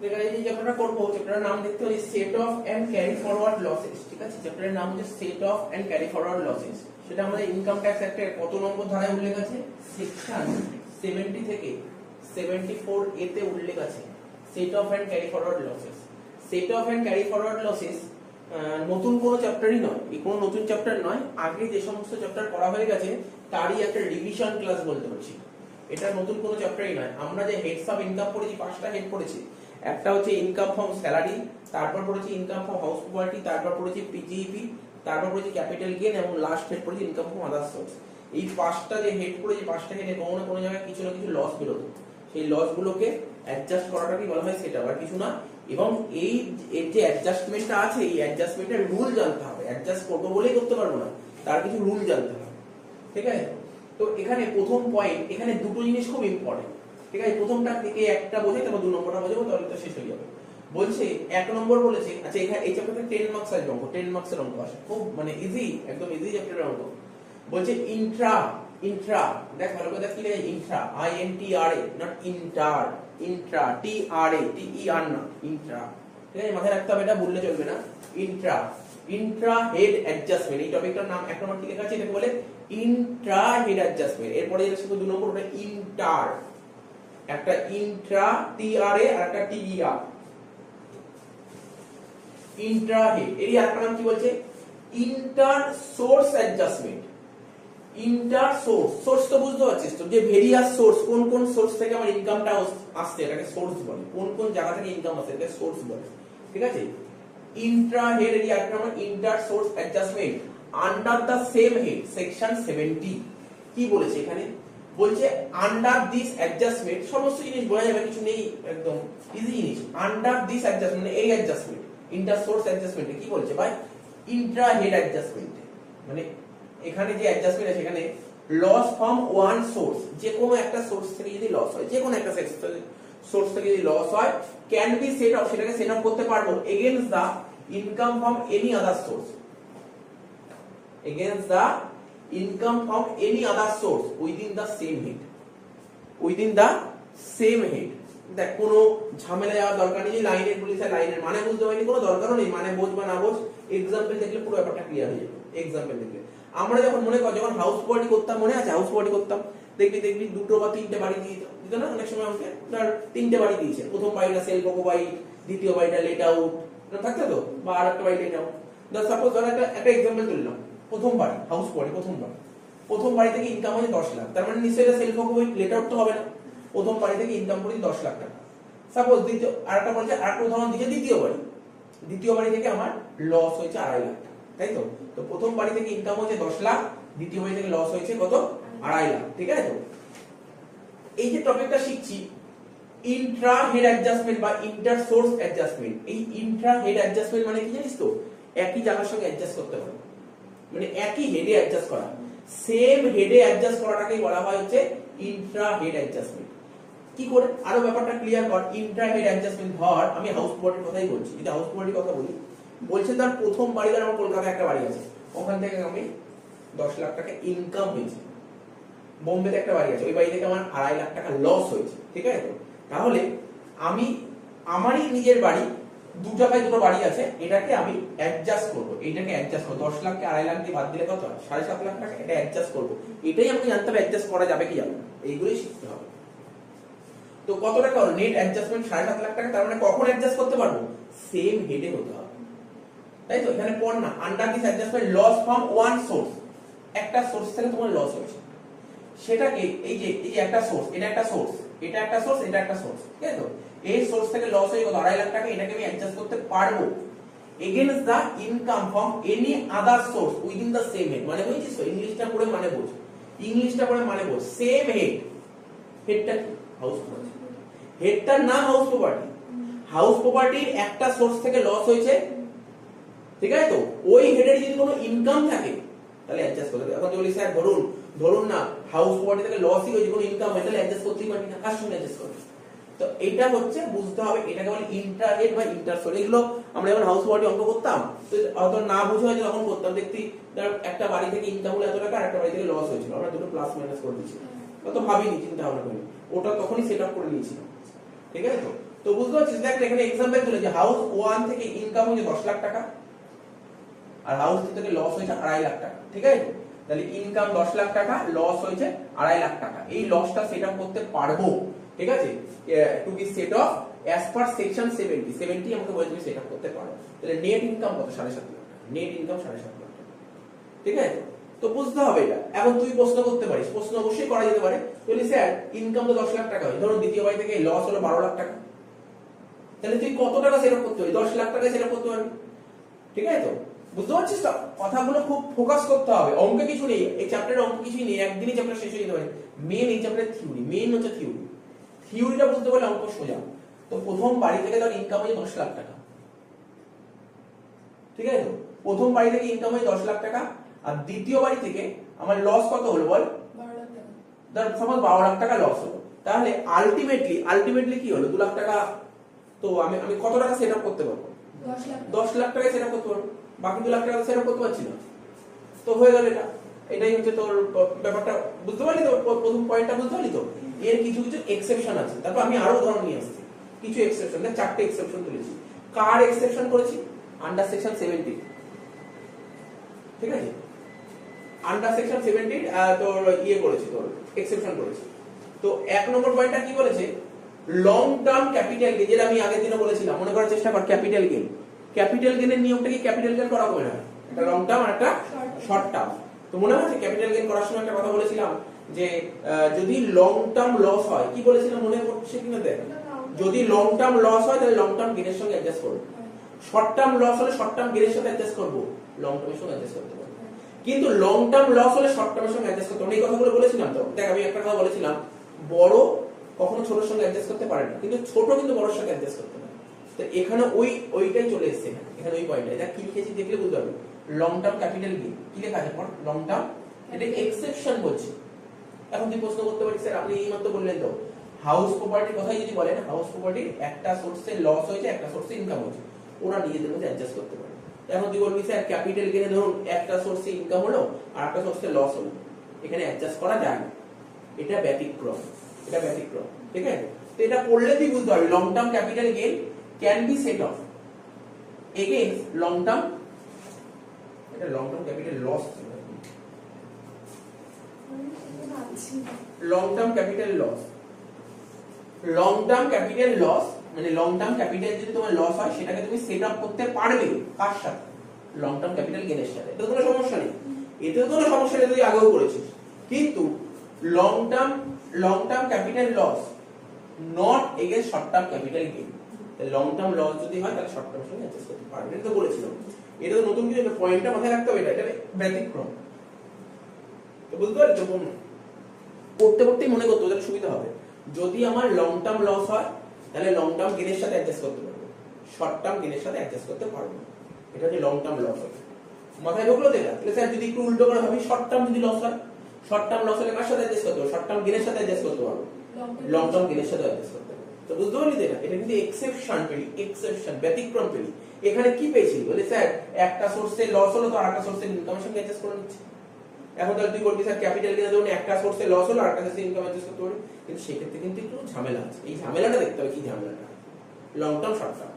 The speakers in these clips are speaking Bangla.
এখানে যে চ্যাপ্টারটা করব চ্যাপ্টারের নাম দেখতে হচ্ছে set off and carry forward losses. ঠিক আছে, চ্যাপ্টারের নাম হচ্ছে set off and carry forward losses. সেটা আমাদের ইনকাম ট্যাক্স অ্যাক্টের কত নম্বর ধারায় উল্লেখ আছে? সেকশন 70 থেকে 74 এ তে উল্লেখ আছে set off and carry forward losses. Set off and carry forward losses নতুন কোনো চ্যাপ্টারই নয়, এই কোনো নতুন চ্যাপ্টার নয়। আগে যে সমস্ত চ্যাপ্টার পড়া হয়ে গেছে তারই একটা রিভিশন ক্লাস বলতে পারছি। এটা নতুন কোনো চ্যাপ্টারই নয়। আমরা যে হেডস অফ ইনকাম পড়েছি, 5টা হেড পড়েছি। একটা হচ্ছে ইনকাম ফ্রম স্যালারি, তারপর পড়েছি ইনকাম ফ্রম হাউস প্রপার্টি, তারপর পড়েছি পিজিইপি, তারপর পড়েছি ক্যাপিটাল গেইন এবং লাস্ট হেড পড়েছি ইনকাম ফ্রম আদার সোর্স। এই 5টা যে হেড পড়েছি, 5টা হেডে কোনো না কোনো জায়গায় কিছু না কিছু লস বেরোতো। সেই লসগুলোকে অ্যাডজাস্ট করাটাকে বলা হয় সেটা, আর কিছু না। এবং এই যে অ্যাডজাস্টমেন্টটা আছে, এই অ্যাডজাস্টমেন্টের রুল জানতে হবে। অ্যাডজাস্ট করবো বলেই করতে পারবো না, তার কিছু রুল জানতে হবে। ঠিক আছে, তো এখানে প্রথম পয়েন্ট, এখানে দুটো জিনিস খুব ইম্পর্টেন্ট। ঠিক আছে, প্রথমটা থেকে একটা বোঝাই, তারপর 2 নম্বরটা বোঝাবো, তাহলে তো শেষ হয়ে যাবে। বলছে 1 নম্বর বলেছে, আচ্ছা এখানে এই চ্যাপ্টারে 10 মার্কস আসবে অঙ্ক, 10 মার্কসের অঙ্ক আসে, খুব মানে ইজি, একদম ইজি চ্যাপ্টারের অঙ্ক। বলছে ইন্ট্রা, দেখ ভালো করে দেখ কি লেখা, Intra, INTRA, not inter, Intra, TRA না, ইন্ট্রা। ঠিক আছে, মাথায় রাখতে হবে, এটা ভুললে চলবে না। ইন্ট্রা হেড অ্যাডজাস্টমেন্ট, এই টপিকটার নাম 1 নম্বর কি লেখা আছে, এটাকে বলে ইন্ট্রা হেড অ্যাডজাস্টমেন্ট। এরপরে যেটা শুধু 2 নম্বর ওটা ইন্টার, একটা ইন্ট্রা TRA আর একটা TER, ইন্ট্রা হেড। এরই আরেকটা নাম কি বলছে, inter source adjustment. Inter source তো বুঝতে পারছিস তো, যে ভেরিয়াস সোর্স, কোন কোন সোর্স থেকে আমার ইনকামটা আসছে এটাকে সোর্স বলে, কোন কোন জায়গা থেকে ইনকাম আসছে এটাকে সোর্স বলে। ঠিক আছে, ইন্ট্রা হেড এর একটা নাম inter source adjustment under the same head, section 70। কি বলেছে এখানে, বলছে আন্ডার দিস অ্যাডজাস্টমেন্ট, সমস্ত জিনিস বোঝা যাবে, কিছু নেই, একদম ইজি জিনিস। আন্ডার দিস অ্যাডজাস্টমেন্ট, এই অ্যাডজাস্টমেন্ট ইন্টার সোর্স অ্যাডজাস্টমেন্টে কি বলছে ভাই, ইন্ট্রা হেড অ্যাডজাস্টমেন্ট মানে এখানে যে অ্যাডজাস্টমেন্ট আছে, এখানে লস ফ্রম ওয়ান সোর্স, যে কোনো একটা সোর্স থেকে যদি লস হয়, যে কোনো একটা সোর্স থেকে যদি লস হয়, ক্যান বি সেট অফ, সেটাকে সেট অফ করতে পারবো against the income from any other source, against the income from any other source within the same head, within the same head. দেখ কোনো ঝামেলা যাওয়ার দরকার নেই, লাইনের পুলিশের লাইনের মানে বুঝতে পারিনি, কোনো দরকারও নেই, মানে বোঝ বা না বোঝ, এক্সাম্পল দেখলে পুরো ব্যাপারটা ক্লিয়ার হয়ে যাবে। এক্সাম্পল দেখলে আমরা যখন মনে কর, যখন হাউস প্রপার্টি করতাম, মনে আছে হাউস প্রপার্টি করতাম, দেখবি 2 বা 3টে বাড়ি দিয়ে দিত না অনেক সময়, আমাকে ধর 3টে বাড়ি দিয়েছে, প্রথম বাড়িটা সেল কোকো বাড়ি, দ্বিতীয় বাড়িটা লেট আউট থাকতো তো, বা আরেকটা বাড়ি লেট আউট। ধর সাপোজ ধর একটা এক্সাম্পল তুললাম, প্রথম বাড়ি হাউস প্রপার্টি, প্রথম বাড়ি থেকে ইনকাম হচ্ছে 10 লাখ, তার মানে নিশ্চয়ই এটা সেল কোকো বাড়ি, লেট আউট তো হবে না, প্রথম বাড়ি থেকে ইনকাম করি 10 লাখ টাকা। সাপোজ দ্বিতীয় আরেকটা বলছে, আরেকটা উদাহরণ দিচ্ছে দ্বিতীয় বাড়ি থেকে আমার লস হয়েছে 2.5 লাখ টাকা, তাই তো। তো প্রথম বাড়ি থেকে ইনকাম হচ্ছে 10 লাখ, দ্বিতীয় বাড়ি থেকে লস হয়েছে কত, 2.5 লাখ। ঠিক আছে, তো এই যে টপিকটা শিখছি ইন্ট্রা হেড অ্যাডজাস্টমেন্ট বা ইন্টার সোর্স অ্যাডজাস্টমেন্ট, এই ইন্ট্রা হেড অ্যাডজাস্টমেন্ট মানে কি জানিস তো, একই জায়গার সঙ্গে অ্যাডজাস্ট করতে পারো, মানে একই হেডে অ্যাডজাস্ট করা, সেম হেডে অ্যাডজাস্ট করাটাকেই বলা হয় হচ্ছে ইন্ট্রা হেড অ্যাডজাস্টমেন্ট। কি করে আরো ব্যাপারটা ক্লিয়ার কর, ইন্ট্রা হেড অ্যাডজাস্টমেন্ট। ধর আমি হাউস প্রপার্টির কথাই বলছি, যদি হাউস প্রপার্টির কথা বলি, বলছে তার প্রথম বাড়িদার আমার কলকাতায় একটা বাড়ি আছে, ওখান থেকে আমি 10 লাখ টাকা ইনকাম হয়েছে। বোম্বেতে একটা বাড়ি আছে, ওই বাড়ি থেকে আমার 2.5 লাখ টাকা লস হয়েছে। ঠিক আছে, তাহলে আমি আমারই নিজের বাড়ি, 2 জায়গায় 2টো বাড়ি আছে, এটাকে আমি অ্যাডজাস্ট করব, এইটাকে অ্যাডজাস্ট করব, 10 লাখকে 2.5 লাখ দিয়ে বাদ দিলে কত হয়, 7.5 লাখ টাকা, এটা অ্যাডজাস্ট করব। এটাই আমাকে জানতে হবে অ্যাডজাস্ট করা যাবে কি যাবে না, এইগুলোই শিখতে হবে। তো কত টাকা হলো নেট অ্যাডজাস্টমেন্ট, 7.5 লাখ টাকা, তার মানে কখন অ্যাডজাস্ট করতে পারবো, সেম হেডে হতে হবে, তাই তো। এখানে পড় না, under this adjustment loss from one source, একটা সোর্স থেকে তোমার লস হয়েছে, সেটাকে এই যে একটা সোর্স, এটা একটা সোর্স, এটা একটা সোর্স, এটা একটা সোর্স, ঠিক আছে তো। এই সোর্স থেকে লস হয়ে গেল 2.5 লাখ টাকা, এটাকে আমি অ্যাডজাস্ট করতে পারবো against the income from any other source within the same head. মানে বুঝছিস তো, ইংলিশটা পড়ে মানে বোঝ, সেম হেড। হেডটা কি, হাউস প্রপার্টি, হেডটার নাম হাউস প্রপার্টি, হাউস প্রপার্টির একটা সোর্স থেকে লস হয়েছে, ঠিক আছে তো, ওই হেডের যদি কোনো ইনকাম থাকে তাহলে অ্যাডজাস্ট করতে হবে। এখন যদি বলি স্যার ধরুন না হাউস প্রপার্টি থেকে লসই হয়েছে, কোনো ইনকাম হয়, তাহলে অ্যাডজাস্ট করতেই পারি না, কার সঙ্গে অ্যাডজাস্ট করবে। তো এটা হচ্ছে বুঝতে হবে, এটাকে বলে ইন্টার হেড বা ইন্টার সোর্স। এগুলো আমরা যখন হাউস প্রপার্টি অঙ্ক করতাম, তো হয়তো না বুঝে হয়তো তখন করতাম, দেখতি একটা বাড়ি থেকে ইনকাম হলো এত টাকা, আর একটা বাড়ি থেকে লস হয়েছিল, আমরা দুটো প্লাস মাইনাস করে দিচ্ছি, অত ভাবিনি, চিন্তা ভাবনা করিনি, ওটা তখনই সেট আপ করে নিয়েছিলাম। ঠিক আছে তো, তো বুঝতে পারছিস, দেখ এখানে एग्जांपल তুলে যে হাউস 1 থেকে ইনকাম হয়েছে 10 লাখ টাকা আর হাউস 2 থেকে লস হয়েছে 2.5 লাখ টাকা, ঠিক আছে? তাহলে ইনকাম 10 লাখ টাকা, লস হয়েছে 2.5 লাখ টাকা। এই লসটা সেটআপ করতে পারবো, ঠিক আছে? To be set off as per section 70 আমাকে বলে তুমি সেটআপ করতে পারো। তাহলে নেট ইনকাম কত? 7.5 লাখ টাকা। নেট ইনকাম 7.5 লাখ টাকা, ঠিক আছে? তো বুঝতে হবে এটা। এখন তুই প্রশ্ন করতে পারিস, প্রশ্ন অবশ্যই করা যেতে পারে। বলি স্যার ইনকাম তো 10 লাখ টাকা হয়, ধরুন দ্বিতীয় বাড়ি থেকে লস হলো 12 লাখ টাকা, তাহলে তুই কত টাকা সেটআপ করতে পারবি? 10 লাখ টাকা সেটআপ করতে পারবি, ঠিক আছে? তো বুঝতে পারছিস তো? কথাগুলো খুব ফোকাস করতে হবে। অঙ্ক কিছু নেই, এই চ্যাপ্টারে অঙ্ক কিছুই নেই, একদিনই চ্যাপ্টার শেষ হয়ে যেতে পারে। মেইন এই চ্যাপ্টারের থিওরি, মেইন হচ্ছে থিওরি। থিওরিটা বুঝতে পারলে অঙ্ক সোজা। তো প্রথম বাড়ি থেকে ধর ইনকাম হয় 10 লাখ টাকা, ঠিক আছে? তো প্রথম বাড়ি থেকে ইনকাম হয় 10 লাখ টাকা, আর দ্বিতীয় বাড়ি থেকে আমার লস কত হলো বল? 12 লাখ টাকা। ধর সাপোজ 12 লাখ টাকা লস হলো, তাহলে আলটিমেটলি কি হলো? 2 লাখ টাকা। তো আমি কত টাকা সেটআপ করতে পারবো? 10 লাখ টাকা সেটআপ করতে পারবো, বাকি 2 লাখ টাকা সেটআপ করতে পারছি না। তো হয়ে গেল এটা। এটাই হচ্ছে তোর ব্যাপারটা, বুঝতে পারলি তো? প্রথম পয়েন্টটা বুঝতে পারলি তো? এর কিছু এক্সেপশন আছে, তারপর আমি আরো উদাহরণ নিয়ে আসছি। কিছু এক্সেপশন, দেখ 4টে এক্সেপশন তুলেছি। কার এক্সেপশন করেছি? আন্ডার সেকশন 70, ঠিক আছে? আন্ডার সেকশন 70 তোর ইয়ে করেছি, তোর এক্সেপশন করেছি। তো 1 নম্বর পয়েন্টটা কি বলেছে? লং টার্ম ক্যাপিটাল গেইন, যেটা আমি আগের দিনে বলেছিলাম, মনে করার চেষ্টা কর। ক্যাপিটাল গেইন, ক্যাপিটাল গেইনের নিয়মটা কি? ক্যাপিটাল গেইন করা হবে না, একটা লং টার্ম আর একটা শর্ট টার্ম। তো মনে আছে ক্যাপিটাল গেইন করার সময় একটা কথা বলেছিলাম যে যদি লং টার্ম লস হয়, কি বলেছিলাম মনে পড়ছে কিনা দেখ? যদি লং টার্ম লস হয় তাহলে লং টার্ম গেইনের সঙ্গে অ্যাডজাস্ট করব। শর্ট টার্ম লস হলে শর্ট টার্ম গেইনের সাথে অ্যাডজাস্ট করব, লং টার্মের সঙ্গে অ্যাডজাস্ট করতে পারবো। কিন্তু লং টার্ম লস হলে শর্ট টার্মের সঙ্গে অ্যাডজাস্ট করতে হবে। এই কথাগুলো বলেছিলাম তো। দেখ আমি একটা কথা বলেছিলাম, বড় কখনো ছোটর সঙ্গে অ্যাডজাস্ট করতে পারে না, কিন্তু ছোট কিন্তু বড়র সঙ্গে অ্যাডজাস্ট করতে পারে। তো এখানে ওইটাই চলে এসেছে, এখানে ওই পয়েন্টটা। এটা কি লিখেছি দেখলে বুঝতে পারবে। লং টার্ম ক্যাপিটাল গেইন কি লেখা আছে পর? লং টার্ম, এটা এক্সেপশন বলছি। এখন তুই প্রশ্ন করতে পারিস স্যার আপনি এইমাত্র বললেন তো হাউস প্রপার্টির কথাই যদি বলেন, হাউস প্রপার্টির একটা সোর্সে লস হয়েছে, একটা সোর্সে ইনকাম হয়েছে, ওরা নিজেদের মধ্যে অ্যাডজাস্ট করতে পারে। এখন তুই বলবি স্যার ক্যাপিটাল গেইনে ধরুন একটা সোর্সে ইনকাম হলো আর একটা সোর্সে লস হলো, এখানে অ্যাডজাস্ট করা যায় না, এটা ব্যতিক্রম, এটা ব্যতিক্রম, ঠিক আছে? তো এটা পড়লে তুই বুঝতে পারবি long term capital gain can be set off against long term, এটা long term capital loss, long term capital loss, long term capital loss মানে লং টার্ম ক্যাপিটাল যদি তোমার লস হয় সেটাকে তুমি সেট আপ করতে পারবে কার সাথে? লং টার্ম ক্যাপিটাল গেইনের সাথে। এটা কোনো সমস্যা নেই, এতেও কোনো সমস্যা নেই, তুই আগেও করেছিস। কিন্তু long term capital loss not against short term capital gain. Long term loss যদি হয় তাহলে শর্ট টার্মের সঙ্গে অ্যাডজাস্ট করতে পারবে, এটা তো বলেছিলাম। এটা তো নতুন কিছু, পয়েন্টটা মাথায় রাখতে হবে, এটা ব্যতিক্রম। তো বুঝতে পারলি তো? পড়তেই মনে করতে ওদের সুবিধা হবে। যদি আমার লং টার্ম লস হয় তাহলে লং টার্ম গেইনের সাথে অ্যাডজাস্ট করতে পারবো, শর্ট টার্ম গেইনের সাথে অ্যাডজাস্ট করতে পারবো না। এটা হচ্ছে লং টার্ম লস হবে। মাথায় ঢুকলো তো এটা? তাহলে স্যার যদি একটু উল্টো করে ভাবি, শর্ট টার্ম যদি লস হয়, শর্ট টার্ম লস হলে কার সাথে অ্যাডজাস্ট করতে পারবো? শর্ট টার্ম গেইনের সাথে অ্যাডজাস্ট করতে পারবো, লং টার্ম গেইনের সাথে অ্যাডজাস্ট করতে পারবো। তো বুঝতে পারলি তো? এটা কিন্তু এক্সেপশন পেলি, এক্সেপশন ব্যতিক্রম পেলি। এখানে কি পেয়েছি বলে স্যার একটা সোর্সে লস হলো তো আরেকটা সোর্সে ইনকামের সঙ্গে অ্যাডজাস্ট করে নিচ্ছি। এখন তাহলে তুই বলবি স্যার ক্যাপিটাল গেইনে ধরুন একটা সোর্সে লস হলো আর একটা সোর্সে ইনকাম অ্যাডজাস্ট করতে পারি, কিন্তু সেক্ষেত্রে কিন্তু একটু ঝামেলা আছে। এই ঝামেলাটা দেখতে হবে, কি ঝামেলাটা? লং টার্ম শর্ট টার্ম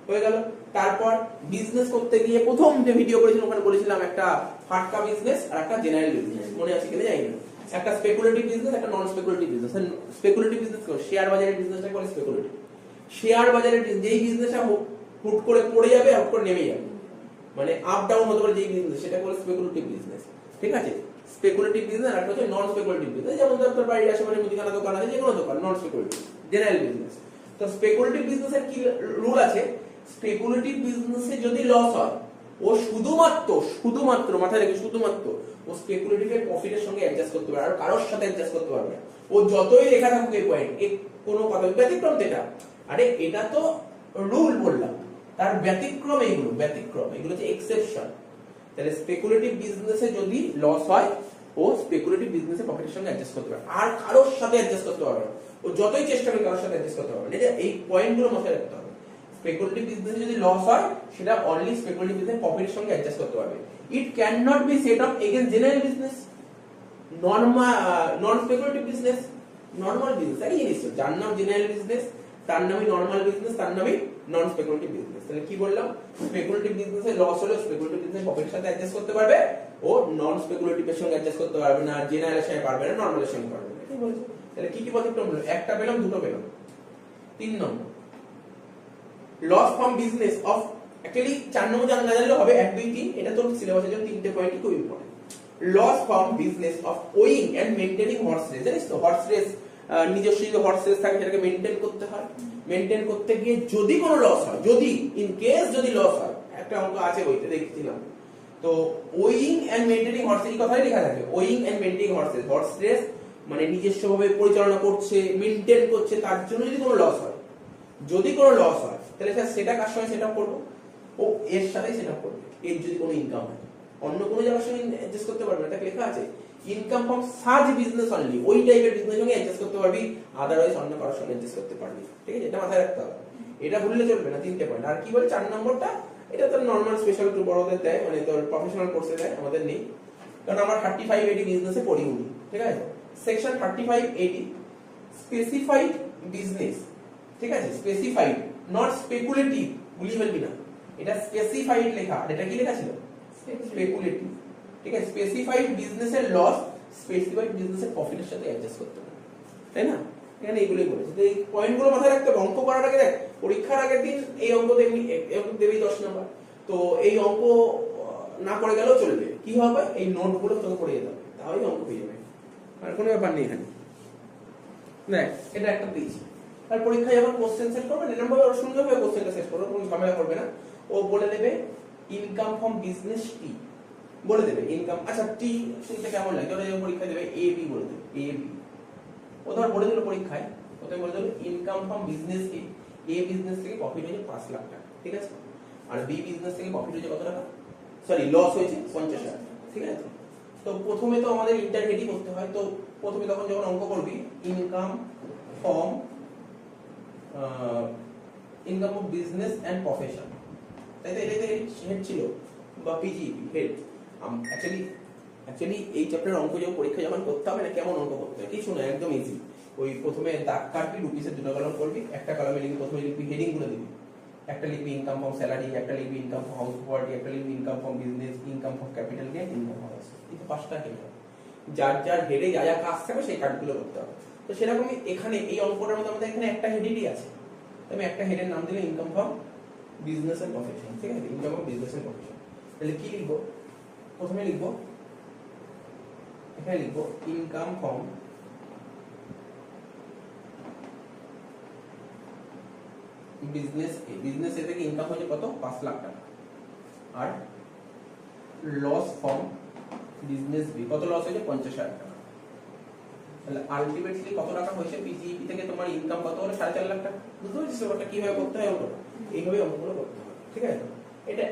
হয়ে গেল। তারপর বিজনেস করতে গিয়ে প্রথম যে ভিডিও করেছিলাম ওখানে বলেছিলাম একটা ফাটকা বিজনেস আর একটা জেনারেল বিজনেস, মনে আছে কিনা জানি না। একটা স্পেকুলেটিভ বিজনেস, একটা নন স্পেকুলেটিভ বিজনেস। স্পেকুলেটিভ বিজনেস কোন? শেয়ার বাজারের বিজনেসটা বলে স্পেকুলেটিভ। শেয়ার বাজারের যেই বিজনেসটা হুট করে পড়ে যাবে হুট করে নেমে যাবে, মানে আপ ডাউন হতে পারে যেই বিজনেস, সেটা বলে স্পেকুলেটিভ বিজনেস, ঠিক আছে? স্পেকুলেটিভ বিজনেস আর একটা হচ্ছে নন স্পেকুলেটিভ বিজনেস, যেমন তোর বাড়ির আশেপাশে মুদিখানা দোকান আছে, যে কোনো দোকান, নন স্পেকুলেটিভ। General business. তো স্পেকুলেটিভ বিজনেসের কি রুল আছে? স্পেকুলেটিভ বিজনেসে যদি লস হয় ও শুধুমাত্র মাথায় রেখে শুধুমাত্র ও স্পেকুলেটিভের প্রফিটের সঙ্গে অ্যাডজাস্ট করতে পারে, আর কারোর সাথে অ্যাডজাস্ট করতে পারবে না। ও যতই লেখা থাকুক এই পয়েন্ট, কোনো কথা ব্যতিক্রম এটা। আরে এটা তো রুল বললাম, তার ব্যতিক্রম এগুলো, ব্যতিক্রম এগুলো হচ্ছে এক্সেপশন। তাহলে স্পেকুলেটিভ বিজনেসে যদি লস হয় ও স্পেকুলেটিভ বিজনেসে প্রফিটের সঙ্গে অ্যাডজাস্ট করতে পারবে, আর কারোর সাথে অ্যাডজাস্ট করতে পারবে না। ও যতই চেষ্টা করে কারোর সাথে অ্যাডজাস্ট করতে পারবে না। এই পয়েন্টগুলো মাথায় রাখতে হবে। স্পেকুলেটিভ বিজনেসে যদি লস হয় সেটা অনলি স্পেকুলেটিভ বিজনেস প্রফিটের সঙ্গে অ্যাডজাস্ট করতে পারবে। It can not be set off against general business, non speculative business, normal business. এই জিনিস যার নাম জেনারেল বিজনেস তার নামই নরমাল বিজনেস, তার নামই নন স্পেকুলেটিভ বিজনেস। তাহলে কি বললাম, স্পেকুলেটিভ বিজনেসে লস হলে স্পেকুলেটিভ বিজনেস প্রফিটের সাথে অ্যাডজাস্ট করতে পারবে, ও নন স্পেকুলেটিভের সঙ্গে অ্যাডজাস্ট করতে পারবে না, জেনারেলের সঙ্গে পারবে না, নরমালের সঙ্গে পারবে না। ঠিক বলেছে? তাহলে কি কি পদক্ষেপ হলো, একটা পেলাম, দুটো পেলাম। 3 number, loss from business of, actually 4 number জানা না জানলে হবে, 1 2 3, এটা তোর সিলেবাসের জন্য 3টে পয়েন্ট খুব important. Loss from business of owning and maintaining horse race, জানিস তো হর্স রেস, নিজস্ব যদি হর্স রেস থাকে সেটাকে মেইনটেইন করতে হয়, মেইনটেইন করতে গিয়ে যদি কোনো লস হয়, যদি ইন কেস যদি লস হয়, একটা অঙ্ক আছে বইতে দেখছিলাম, তো ওয়িং এন্ড মেইনটেনিং হর্স, এই কথাই লেখা থাকে, owning and maintaining horse race, horse race মানে নিজস্বভাবে পরিচালনা করছে, মেইনটেইন করছে, তার জন্য যদি কোনো লস হয়, যদি কোনো লস হয়, তাহলে সেটা কার সঙ্গে সেটআপ করবো, ও এর সাথে সেটআপ করবে। এর যদি কোনো ইনকাম হয়, অন্য কোনো জায়গার সঙ্গে অ্যাডজাস্ট করতে পারবে না, এটা লেখা আছে income from such business only, ওই টাইপের বিজনেস সঙ্গে অ্যাডজাস্ট করতে পারবি, আদারওয়াইজ অন্য কারোর সঙ্গে অ্যাডজাস্ট করতে পারবি। ঠিক আছে, এটা মাথায় রাখতে হবে, এটা ভুললে চলবে না। 3টে পয়েন্ট। আর কি বলে 4 নম্বরটা, এটা তো নরমাল স্পেশাল একটু বড়দের দেয়, মানে তোর প্রফেশনাল কোর্সে দেয়, আমাদের নেই, কারণ আমরা 3580 বিজনেসে পড়ি উনি। ঠিক আছে, সেকশন 3580 স্পেসিফাইড বিজনেস। ঠিক আছে, স্পেসিফাইড, নট স্পেকুলেটিভ, ভুলি ফেলবি না, এটা স্পেসিফাইড লেখা, আর এটা কি লেখা ছিল, স্পেকুলেটিভ। ঠিক আছে, স্পেসিফাইড বিজনেসের লস স্পেসিফাইড বিজনেসের প্রফিটের সাথে অ্যাডজাস্ট করতে হবে, তাই না? এখানে এইগুলোই বলেছে। তো এই পয়েন্টগুলো মাথায় রাখতে হবে। অঙ্ক করার আগে দেখ, পরীক্ষার আগের দিন এই অঙ্ক দেবেই 10 নাম্বার, তো এই অঙ্ক না করে গেলেও চলবে। কি হবে, এই নোটগুলো তোকে পড়ে যেতে হবে, তাহলেই অঙ্ক পেয়ে যাবে, আর কোনো ব্যাপার নেই এখানে। দেখ, এটা একটা দিয়েছি, আর পরীক্ষায় যখন কোশ্চেন সেট করবে, এরকম ভাবে ওরা সুন্দরভাবে কোশ্চেনটা সেট করবে, কোনো ঝামেলা করবে না। ও বলে দেবে ইনকাম ফ্রম বিজনেস টি, বলে দেবে ইনকাম। আচ্ছা, টি শুনতে কেমন লাগে, ওরা যখন পরীক্ষা দেবে এ বি বলে দেবে, এ বি। ও ধর বলে দিল পরীক্ষায়, ওতে বলে দিল income from business A business থেকে প্রফিট হয়েছে 5 লাখ টাকা, ঠিক আছে, আর বি বিজনেস থেকে প্রফিট হয়েছে কত টাকা, সরি লস হয়েছে 50 লাখ টাকা, ঠিক আছে। তো প্রথমে তো আমাদের ইন্টারহেডই করতে হয়, তো প্রথমে তখন যখন অঙ্ক করবি, income from income of business and profession, তাই তো, এটাই হেড ছিল, বা পিজিপি হেড। অ্যাকচুয়ালি এই চ্যাপ্টারের অঙ্ক যখন পরীক্ষা যখন করতে হবে না, কেমন অঙ্ক করতে হয় কিছু না, একদম ইজি। ওই প্রথমে দাগ কাটবি, রুপিসের 2টা কলাম করবি, একটা কলামে লিখবি, প্রথমে লিখবি হেডিং গুলো দিবি, একটা লিখবি ইনকাম ফ্রম স্যালারি, একটা লিখবি ইনকাম ফ্রম হাউস প্রপার্টি, একটা লিখবি income from business, income from capital gain, income from loss. এই তো 5টা হেড, যার যার হেডে যা যা কাজ থাকবে সেই কাজগুলো করতে হবে। তো সেরকমই এখানে এই অঙ্কটার মধ্যে আমাদের এখানে একটা হেডেরই আছে, আমি একটা হেডের নাম দিলে income from business and profession, ঠিক আছে, income from business and profession. তাহলে কি লিখবো, প্রথমে লিখবো, এখানে লিখবো income from business A, business A থেকে ইনকাম হচ্ছে কত, 5 লাখ টাকা, আর লস ফ্রম বিজনেস বি, কত লস হয়েছে, 50,000 টাকা। তাহলে আলটিমেটলি কত টাকা হয়েছে, পিজিইপি থেকে তোমার ইনকাম কত হলো, 4.5 লাখ টাকা। বুঝতে পারছিস ওটা কিভাবে করতে হয়, ওটা এইভাবে অঙ্কগুলো করতে হবে, ঠিক আছে। এটা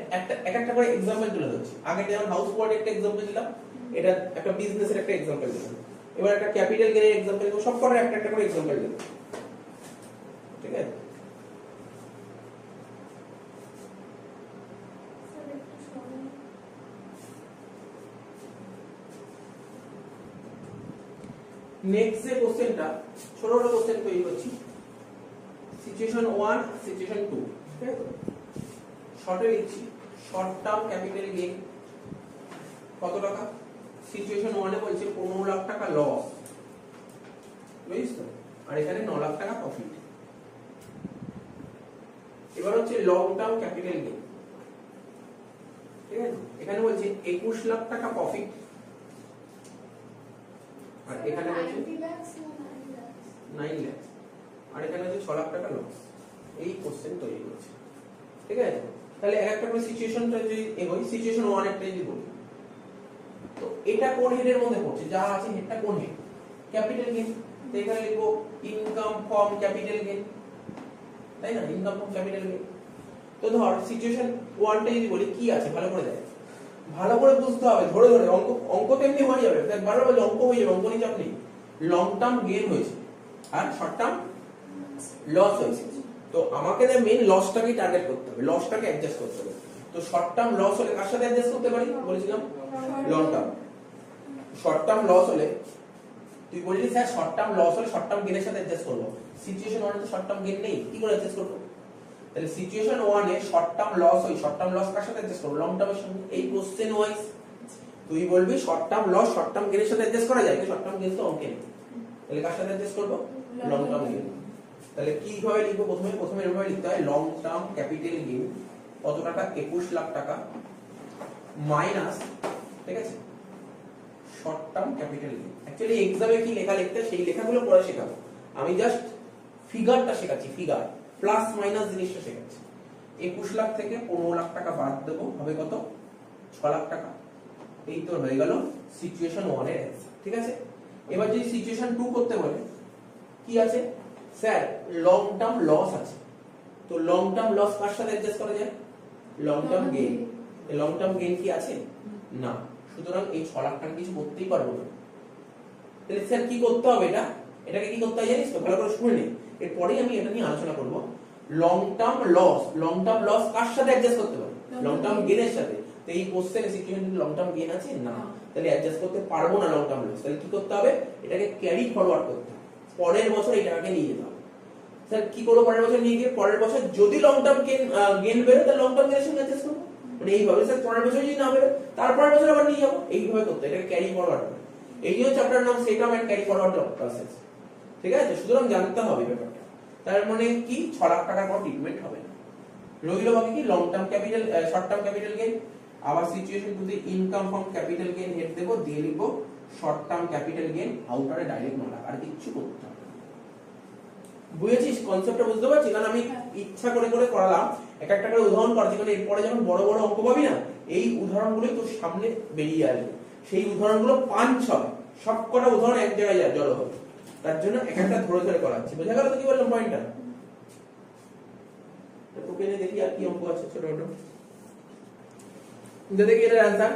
একটা করে एग्जांपल তুলে ধরছি। আগে যেমন হাউস ওয়ার্ড একটা एग्जांपल দিলাম, এটা একটা বিজনেসের একটা एग्जांपल দিলাম, এবার একটা ক্যাপিটাল গেইনের एग्जांपल দেব, সব করে একটা করে एग्जांपल দেব, ঠিক আছে। নেক্সট যে কোশ্চেনটা, ছোট ছোট কোশ্চেন তৈরি করছি, সিচুয়েশন 1, সিচুয়েশন 2, ঠিক আছে। শর্টে লিখছি, শর্ট টার্ম ক্যাপিটাল গেইন কত টাকা, সিচুয়েশন 1 এ বলছে 15 লাখ টাকা লস, বুঝছিস তো, আর এখানে 9 লাখ টাকা প্রফিট। এবার হচ্ছে লং টার্ম ক্যাপিটাল গেইন, ঠিক আছে, এখানে বলছে 21 লাখ টাকা প্রফিট, আর এখানে বলছে 9 লাখ, আর এখানে হচ্ছে 6 লাখ টাকা লস। এই কোশ্চেন তৈরি করেছে, ঠিক আছে। তাহলে একটা করে সিচুয়েশনটা যদি এগোই, সিচুয়েশন 1 একটা যদি বলি, তো এটা কোন হেডের মধ্যে পড়ছে, যা আছে হেডটা কোন হেড, ক্যাপিটাল গেইন। তো এখানে লিখবো ইনকাম ফ্রম ক্যাপিটাল গেইন, তাই না, ইনকাম ফ্রম ক্যাপিটাল গেইন। তো ধর সিচুয়েশন 1টা যদি বলি, কি আছে ভালো করে দেখ, ভালো করে বুঝতে হবে, ধরে ধরে অঙ্ক তো এমনি হয়ে যাবে, দেখ ভালো বলে অঙ্ক হয়ে যাবে, অঙ্ক নিয়ে চাপ নেই। লং টার্ম গেইন হয়েছে আর শর্ট টার্ম লস হয়েছে, তো আমাকে মেইন লসটাকে টার্গেট করতে হবে, লসটাকে অ্যাডজাস্ট করতে হবে। তো শর্ট টার্ম লস হলে কার সাথে অ্যাডজাস্ট করতে পারি, বলেছিলাম long term. Short term loss হলে তুই বললি স্যার শর্ট টার্ম লস হলে শর্ট টার্ম গেনের সাথে অ্যাডজাস্ট করব, সিচুয়েশন 1 এ তো শর্ট টার্ম গেন নেই, কি করে অ্যাডজাস্ট করব? তাহলে সিচুয়েশন 1 এ শর্ট টার্ম লস হয়, শর্ট টার্ম লস কার সাথে অ্যাডজাস্ট করব? লং টার্মের সঙ্গে। এই কোশ্চেন ওয়াইজ তুই বলবি short term loss short term গেনের সাথে অ্যাডজাস্ট করা যায়, কিন্তু শর্ট টার্ম গেন তো অঙ্কে নেই, তাহলে কার সাথে অ্যাডজাস্ট করব? Long term gain. তাহলে কিভাবে লিখবো? প্রথমে এভাবে লিখতে হয়, লং টার্ম ক্যাপিটাল গেইন কত টাকা? 21 লাখ টাকা মাইনাস, ঠিক আছে, short term capital gain. Actually এক্সামে কি লেখা লিখতে সেই লেখাগুলো পরে শেখাবো, আমি জাস্ট ফিগারটা শেখাচ্ছি, ফিগার প্লাস মাইনাস জিনিসটা শেখাচ্ছি। 21 লাখ থেকে 15 লাখ টাকা বাদ দেবো, হবে কত? 6 লাখ টাকা। এই তো হয়ে গেল সিচুয়েশন 1 এর অ্যান্সার, ঠিক আছে। এবার যদি সিচুয়েশন 2 করতে বলে, কি আছে? স্যার লং টার্ম লস আছে, তো লং টার্ম লস কার সাথে অ্যাডজাস্ট করা যায়? Long term gain. Long term gain কি আছে? না, সুতরাং এই 6 লাখ টাকা কিছু করতেই পারবো না। তাহলে স্যার কি করতে হবে? এটাকে কি করতে হয় জানিস তো? ভালো করে শুনে নে, এরপরেই আমি এটা নিয়ে আলোচনা করব। লং টার্ম লস কার সাথে অ্যাডজাস্ট করতে পারে? লং টার্ম গেইনের সাথে। তো এই কোশ্চেনে সিচুয়েশনে লং টার্ম গেইন আছে না, তাহলে অ্যাডজাস্ট করতে পারবো না লং টার্ম লস। তাহলে কি করতে হবে? এটাকে ক্যারি ফরওয়ার্ড করতে হবে, পরের বছর এই টাকাকে নিয়ে যেতে হবে। স্যার কি করবো পরের বছর নিয়ে গিয়ে? পরের বছর যদি লং টার্ম গেইন বেরো, তাহলে লং টার্ম গেইনের সঙ্গে অ্যাডজাস্ট করবো, মানে এইভাবে। স্যার পরের বছর যদি না বেরো, তারপরের বছর আবার নিয়ে যাবো, এইভাবে করতে, এটাকে ক্যারি ফরওয়ার্ড করে। এই জন্য চ্যাপ্টার নাম set up and carry forward process, ঠিক আছে। সুতরাং জানতে হবে ব্যাপারটা। তার মানে কি 6 লাখ টাকার পর ট্রিটমেন্ট হবে না। রইল বাকি কি? Long term capital, short term capital gain. আবার সিচুয়েশন টুতে income from capital gain head দেব, দিয়ে লিখবো শর্ট টার্ম ক্যাপিটাল গেইন, আউটারে ডাইরেক্ট না, আর কিছু করতে হবে। বুঝেছিস কনসেপ্টটা? বুঝতে পারছিস? কারণ আমি ইচ্ছা করে করে করালাম, একটা একটা করে উদাহরণ করাচ্ছি, কারণ এরপরে যখন বড় বড় অঙ্ক পাবি না, এই উদাহরণগুলোই তোর সামনে বেরিয়ে আসবে। সেই উদাহরণগুলো পাঞ্চ হবে, সবকটা উদাহরণ এক জায়গায় জড়ো হবে, তার জন্য এক একটা ধরে ধরে করাচ্ছি। বোঝা গেল তো কি বললাম পয়েন্টটা? তোকে নিয়ে দেখি আর কি অঙ্ক আছে ছোট ছোট। দেখি এটার অ্যান্সার,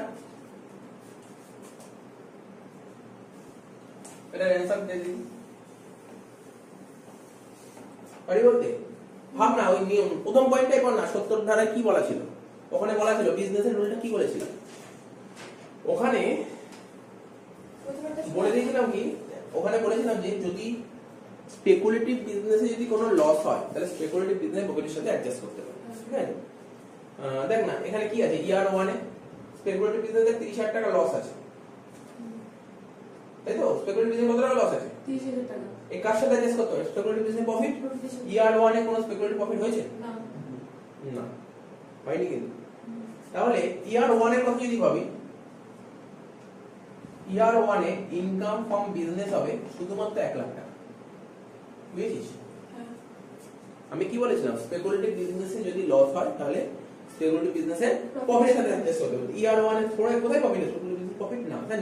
এটার অ্যান্সার দেখি পারি বলতে? ভাব না, ওই নিয়ম প্রথম পয়েন্টটাই পড় না। 70 ধারায় কি বলা ছিল? ওখানে বলা ছিল বিজনেসের রুলটা কি বলেছিল? ওখানে বলে দিয়েছিলাম কি, ওখানে বলেছিলাম যে যদি স্পেকুলেটিভ বিজনেসে যদি কোনো লস হয়, তাহলে স্পেকুলেটিভ বিজনেস প্রফিটের সাথে অ্যাডজাস্ট করতে হবে, ঠিক আছে। দেখ না এখানে কি আছে, ইয়ার 1 এ স্পেকুলেটিভ বিজনেসে 30,000 টাকা লস আছে, তাই তো? স্পেকুলেটিভ বিজনেস কত টাকা লস আছে? 30,000 টাকা। এই কার সাথে অ্যাডজাস্ট করতে হবে? Speculative business profit. ইয়ার 1 এ কোনো স্পেকুলেটিভ প্রফিট হয়েছে? না, না, হয়নি কিন্তু। তাহলে ইয়ার 1 এর কথা যদি ভাবি, ইয়ার 1 এ ইনকাম ফ্রম বিজনেস হবে শুধুমাত্র 1 লাখ টাকা, বুঝেছিস? আমি কি বলেছিলাম? স্পেকুলেটিভ বিজনেসে যদি লস হয়, তাহলে স্পেকুলেটিভ বিজনেসে প্রফিটের সাথে অ্যাডজাস্ট করতে হবে। ইয়ার 1 এ থোড়া কোথায় প্রফিট আছে? স্পেকুলেটিভ বিজনেস প্রফিট না, তাই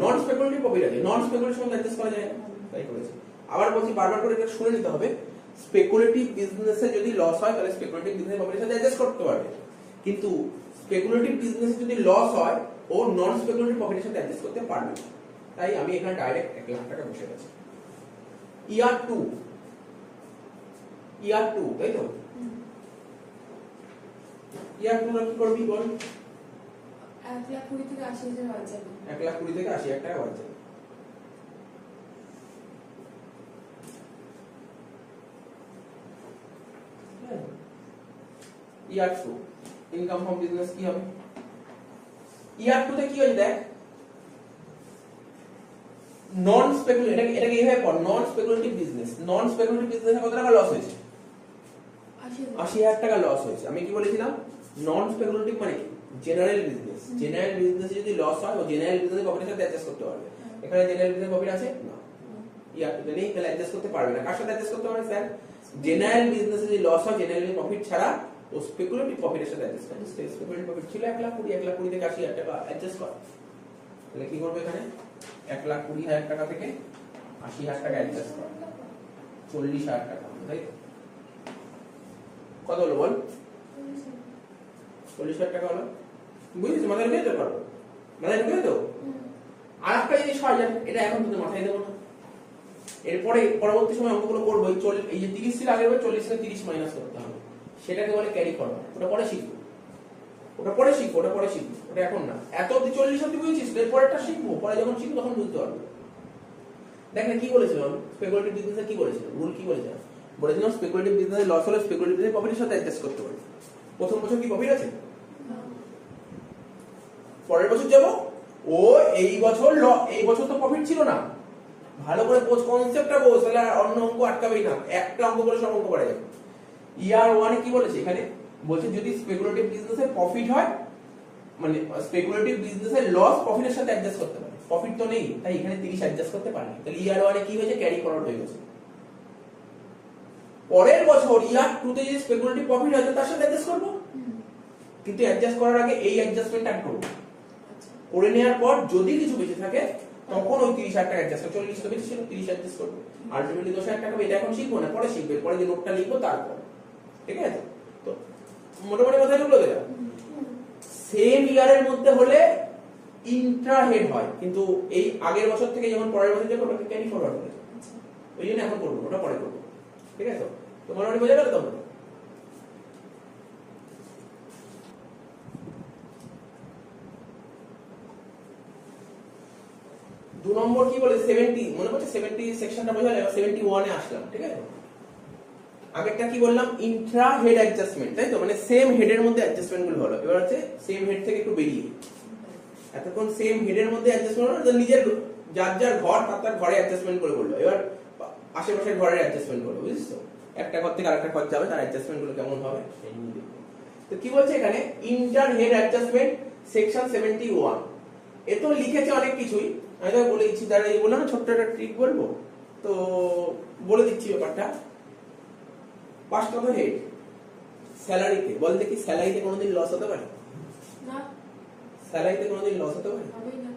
নন স্পেকুলেটিভ প্রফিট আছে, নন স্পেকুলেটিভ সঙ্গে অ্যাডজাস্ট করা যায় না, তাই করেছি। আবার বলছি, বারবার করে এটা শুনে নিতে হবে, স্পেকুলেটিভ বিজনেসে যদি লস হয়, তাহলে স্পেকুলেটিভ বিজনেস প্রফিটের সাথে অ্যাডজাস্ট করতে পারবে, কিন্তু স্পেকুলেটিভ বিজনেসে যদি লস হয়, ও নন স্পেকুলেটিভ প্রফিটের সাথে অ্যাডজাস্ট করতে পারবে না। তাই আমি এখানে ডাইরেক্ট 1 লাখ টাকা বসে গেছি। ইয়ার 2, তাই তো? ইয়ার 2 কি করবি বল? 1,20,000 থেকে 80,000 বাদ যাবে। 1,20,000 থেকে 80,000 টাকা বাদ যাবে। ইয়ার 2 ইনকাম ফ্রম বিজনেস কি হবে? ইয়ার 2 তে কি হয়েছে দেখ, নন স্পেকুলেটিভ, এটাকে এইভাবে পড়, নন স্পেকুলেটিভ বিজনেস। নন স্পেকুলেটিভ বিজনেসে কত টাকা লস হয়েছে? 80,000 টাকা লস হয়েছে। আমি কি বলেছিলাম? নন স্পেকুলেটিভ মানে কি? General business. জেনারেল বিজনেসে যদি লস হয়, ও জেনারেল বিজনেস প্রফিটের সাথে অ্যাডজাস্ট করতে পারবে। এখানে জেনারেল বিজনেস প্রফিট আছে না, ইয়ার 2 তে নেই, তাহলে অ্যাডজাস্ট করতে পারবে না। কার সাথে অ্যাডজাস্ট করতে পারবে স্যার? জেনারেল বিজনেসে যদি লস হয়, জেনারেল প্রফিট ছাড়া ও স্পেকুলেটিভ প্রফিটের সাথে অ্যাডজাস্ট করবে। স্পেকুলেটিভ প্রফিট ছিল 1,20,000 থেকে 80,000 টাকা অ্যাডজাস্ট কর। তাহলে কি করবে এখানে? 1,20,000 টাকা থেকে 80,000 টাকা অ্যাডজাস্ট কর, 40,000 টাকা, তাই তো? কত হলো বল? 40,000 টাকা হলো। বুঝেছিস? মাথায় ঢুকে যেতে পারবো, মাথায় ঢুকে তো। আর একটা জিনিস হয় জানেন, এটা এখন তোদের মাথায় দেবো না, এরপরে পরবর্তী সময় অঙ্কগুলো করবো। এই যে 30 ছিল আগের বার, 40 থেকে 30 মাইনাস করতে হবে, সেটাকে বলে ক্যারি ফরওয়ার্ড। ওটা পরে শিখবো, ওটা এখন না। এত অব্দি 40 অব্দি বুঝেছিস, এরপরেরটা শিখবো, পরে যখন শিখবো তখন বুঝতে পারবো। দেখেন কি বলেছিলাম, স্পেকুলেটিভ বিজনেসে কি বলেছিলাম, রুল কি বলেছিলাম, বলেছিলাম স্পেকুলেটিভ বিজনেসে লস হলে স্পেকুলেটিভ বিজনেস প্রফিটের সাথে অ্যাডজাস্ট করতে পারে। প্রথম বছর কি প্রফিট আছে, পরের বছর যাব ও এই বছর তো প্রফিট ছিল না, ভালো করে বোঝ কনসেপ্টটা বোঝ, তাহলে আর অন্য অঙ্ক আটকাবেই না, একটা অঙ্ক করে সব অঙ্ক পারা যাবে। ইয়ার ওয়ানে কি বলেছে এখানে, বলছে যদি স্পেকুলেটিভ বিজনেসে প্রফিট হয়, মানে স্পেকুলেটিভ বিজনেসে লস প্রফিটের সাথে অ্যাডজাস্ট করতে পারে, প্রফিট তো নেই তাই এখানে 30 অ্যাডজাস্ট করতে পারেনি, তাহলে ইয়ার ওয়ানে কি হয়েছে, ক্যারি ফরওয়ার্ড হয়ে গেছে। পরের বছর ইয়ার 2 তে যদি স্পেকুলেটিভ প্রফিট হয় তার সাথে অ্যাডজাস্ট করব, কিন্তু অ্যাডজাস্ট করার আগে এই অ্যাডজাস্টমেন্ট অ্যাড করব, করে নেওয়ার পর যদি কিছু বেঁচে থাকে তখন ওই 30,000 টাকা অ্যাডজাস্ট করব, 40 তো বেঁচে ছিল 30 অ্যাডজাস্ট করব, আলটিমেটলি 10,000 টাকা। এটা এখন শিখবো না, পরে শিখবে, পরে যে নোটটা লিখবো তারপর, ঠিক আছে? তো মোটামুটি কথা হলো এটা। সেম ইয়ারের মধ্যে হলে ইন্ট্রা হেড হয়, কিন্তু এই আগের বছর থেকে যখন পরের বছর যাবে ওটাকে ক্যারি ফরওয়ার্ড হবে, ওই জন্য এখন করবো, ওটা পরে করবো, ঠিক আছে? তো মোটামুটি বোঝা গেল তোমরা? 2 নম্বর কি বলে 70, মনে পড়ছে 70 সেকশনটা বোঝা গেল, 71 এ আসলাম, ঠিক আছে? আগেরটা কি বললাম, ইন্ট্রা হেড অ্যাডজাস্টমেন্ট, তাই তো, মানে সেম হেডের মধ্যে অ্যাডজাস্টমেন্ট গুলো হলো। এবার হচ্ছে সেম হেড থেকে একটু বেরিয়ে, এতক্ষণ সেম হেডের মধ্যে অ্যাডজাস্টমেন্ট হলো, নিজের যার ঘর তার ঘরে অ্যাডজাস্টমেন্ট করে বললো, এবার আশেপাশের ঘরের অ্যাডজাস্টমেন্ট করলো, বুঝছিস তো? একটা ঘর থেকে আরেকটা ঘর যাবে, তার অ্যাডজাস্টমেন্ট গুলো কেমন হবে সেই নিয়ে দেখবো। তো কি বলছে এখানে, ইন্টার হেড অ্যাডজাস্টমেন্ট সেকশন 71, এ তো লিখেছে অনেক কিছুই, আমি তো বলে দিচ্ছি, দাঁড়া এই বললাম না ছোট্ট একটা ট্রিক বলবো, তো বলে দিচ্ছি ব্যাপারটা। 5 নম্বর হেড স্যালারিতে, বল দেখি স্যালারিতে কোনোদিন লস হতে পারে? না, স্যালারিতে কোনোদিন লস হতে পারে? হবেই না।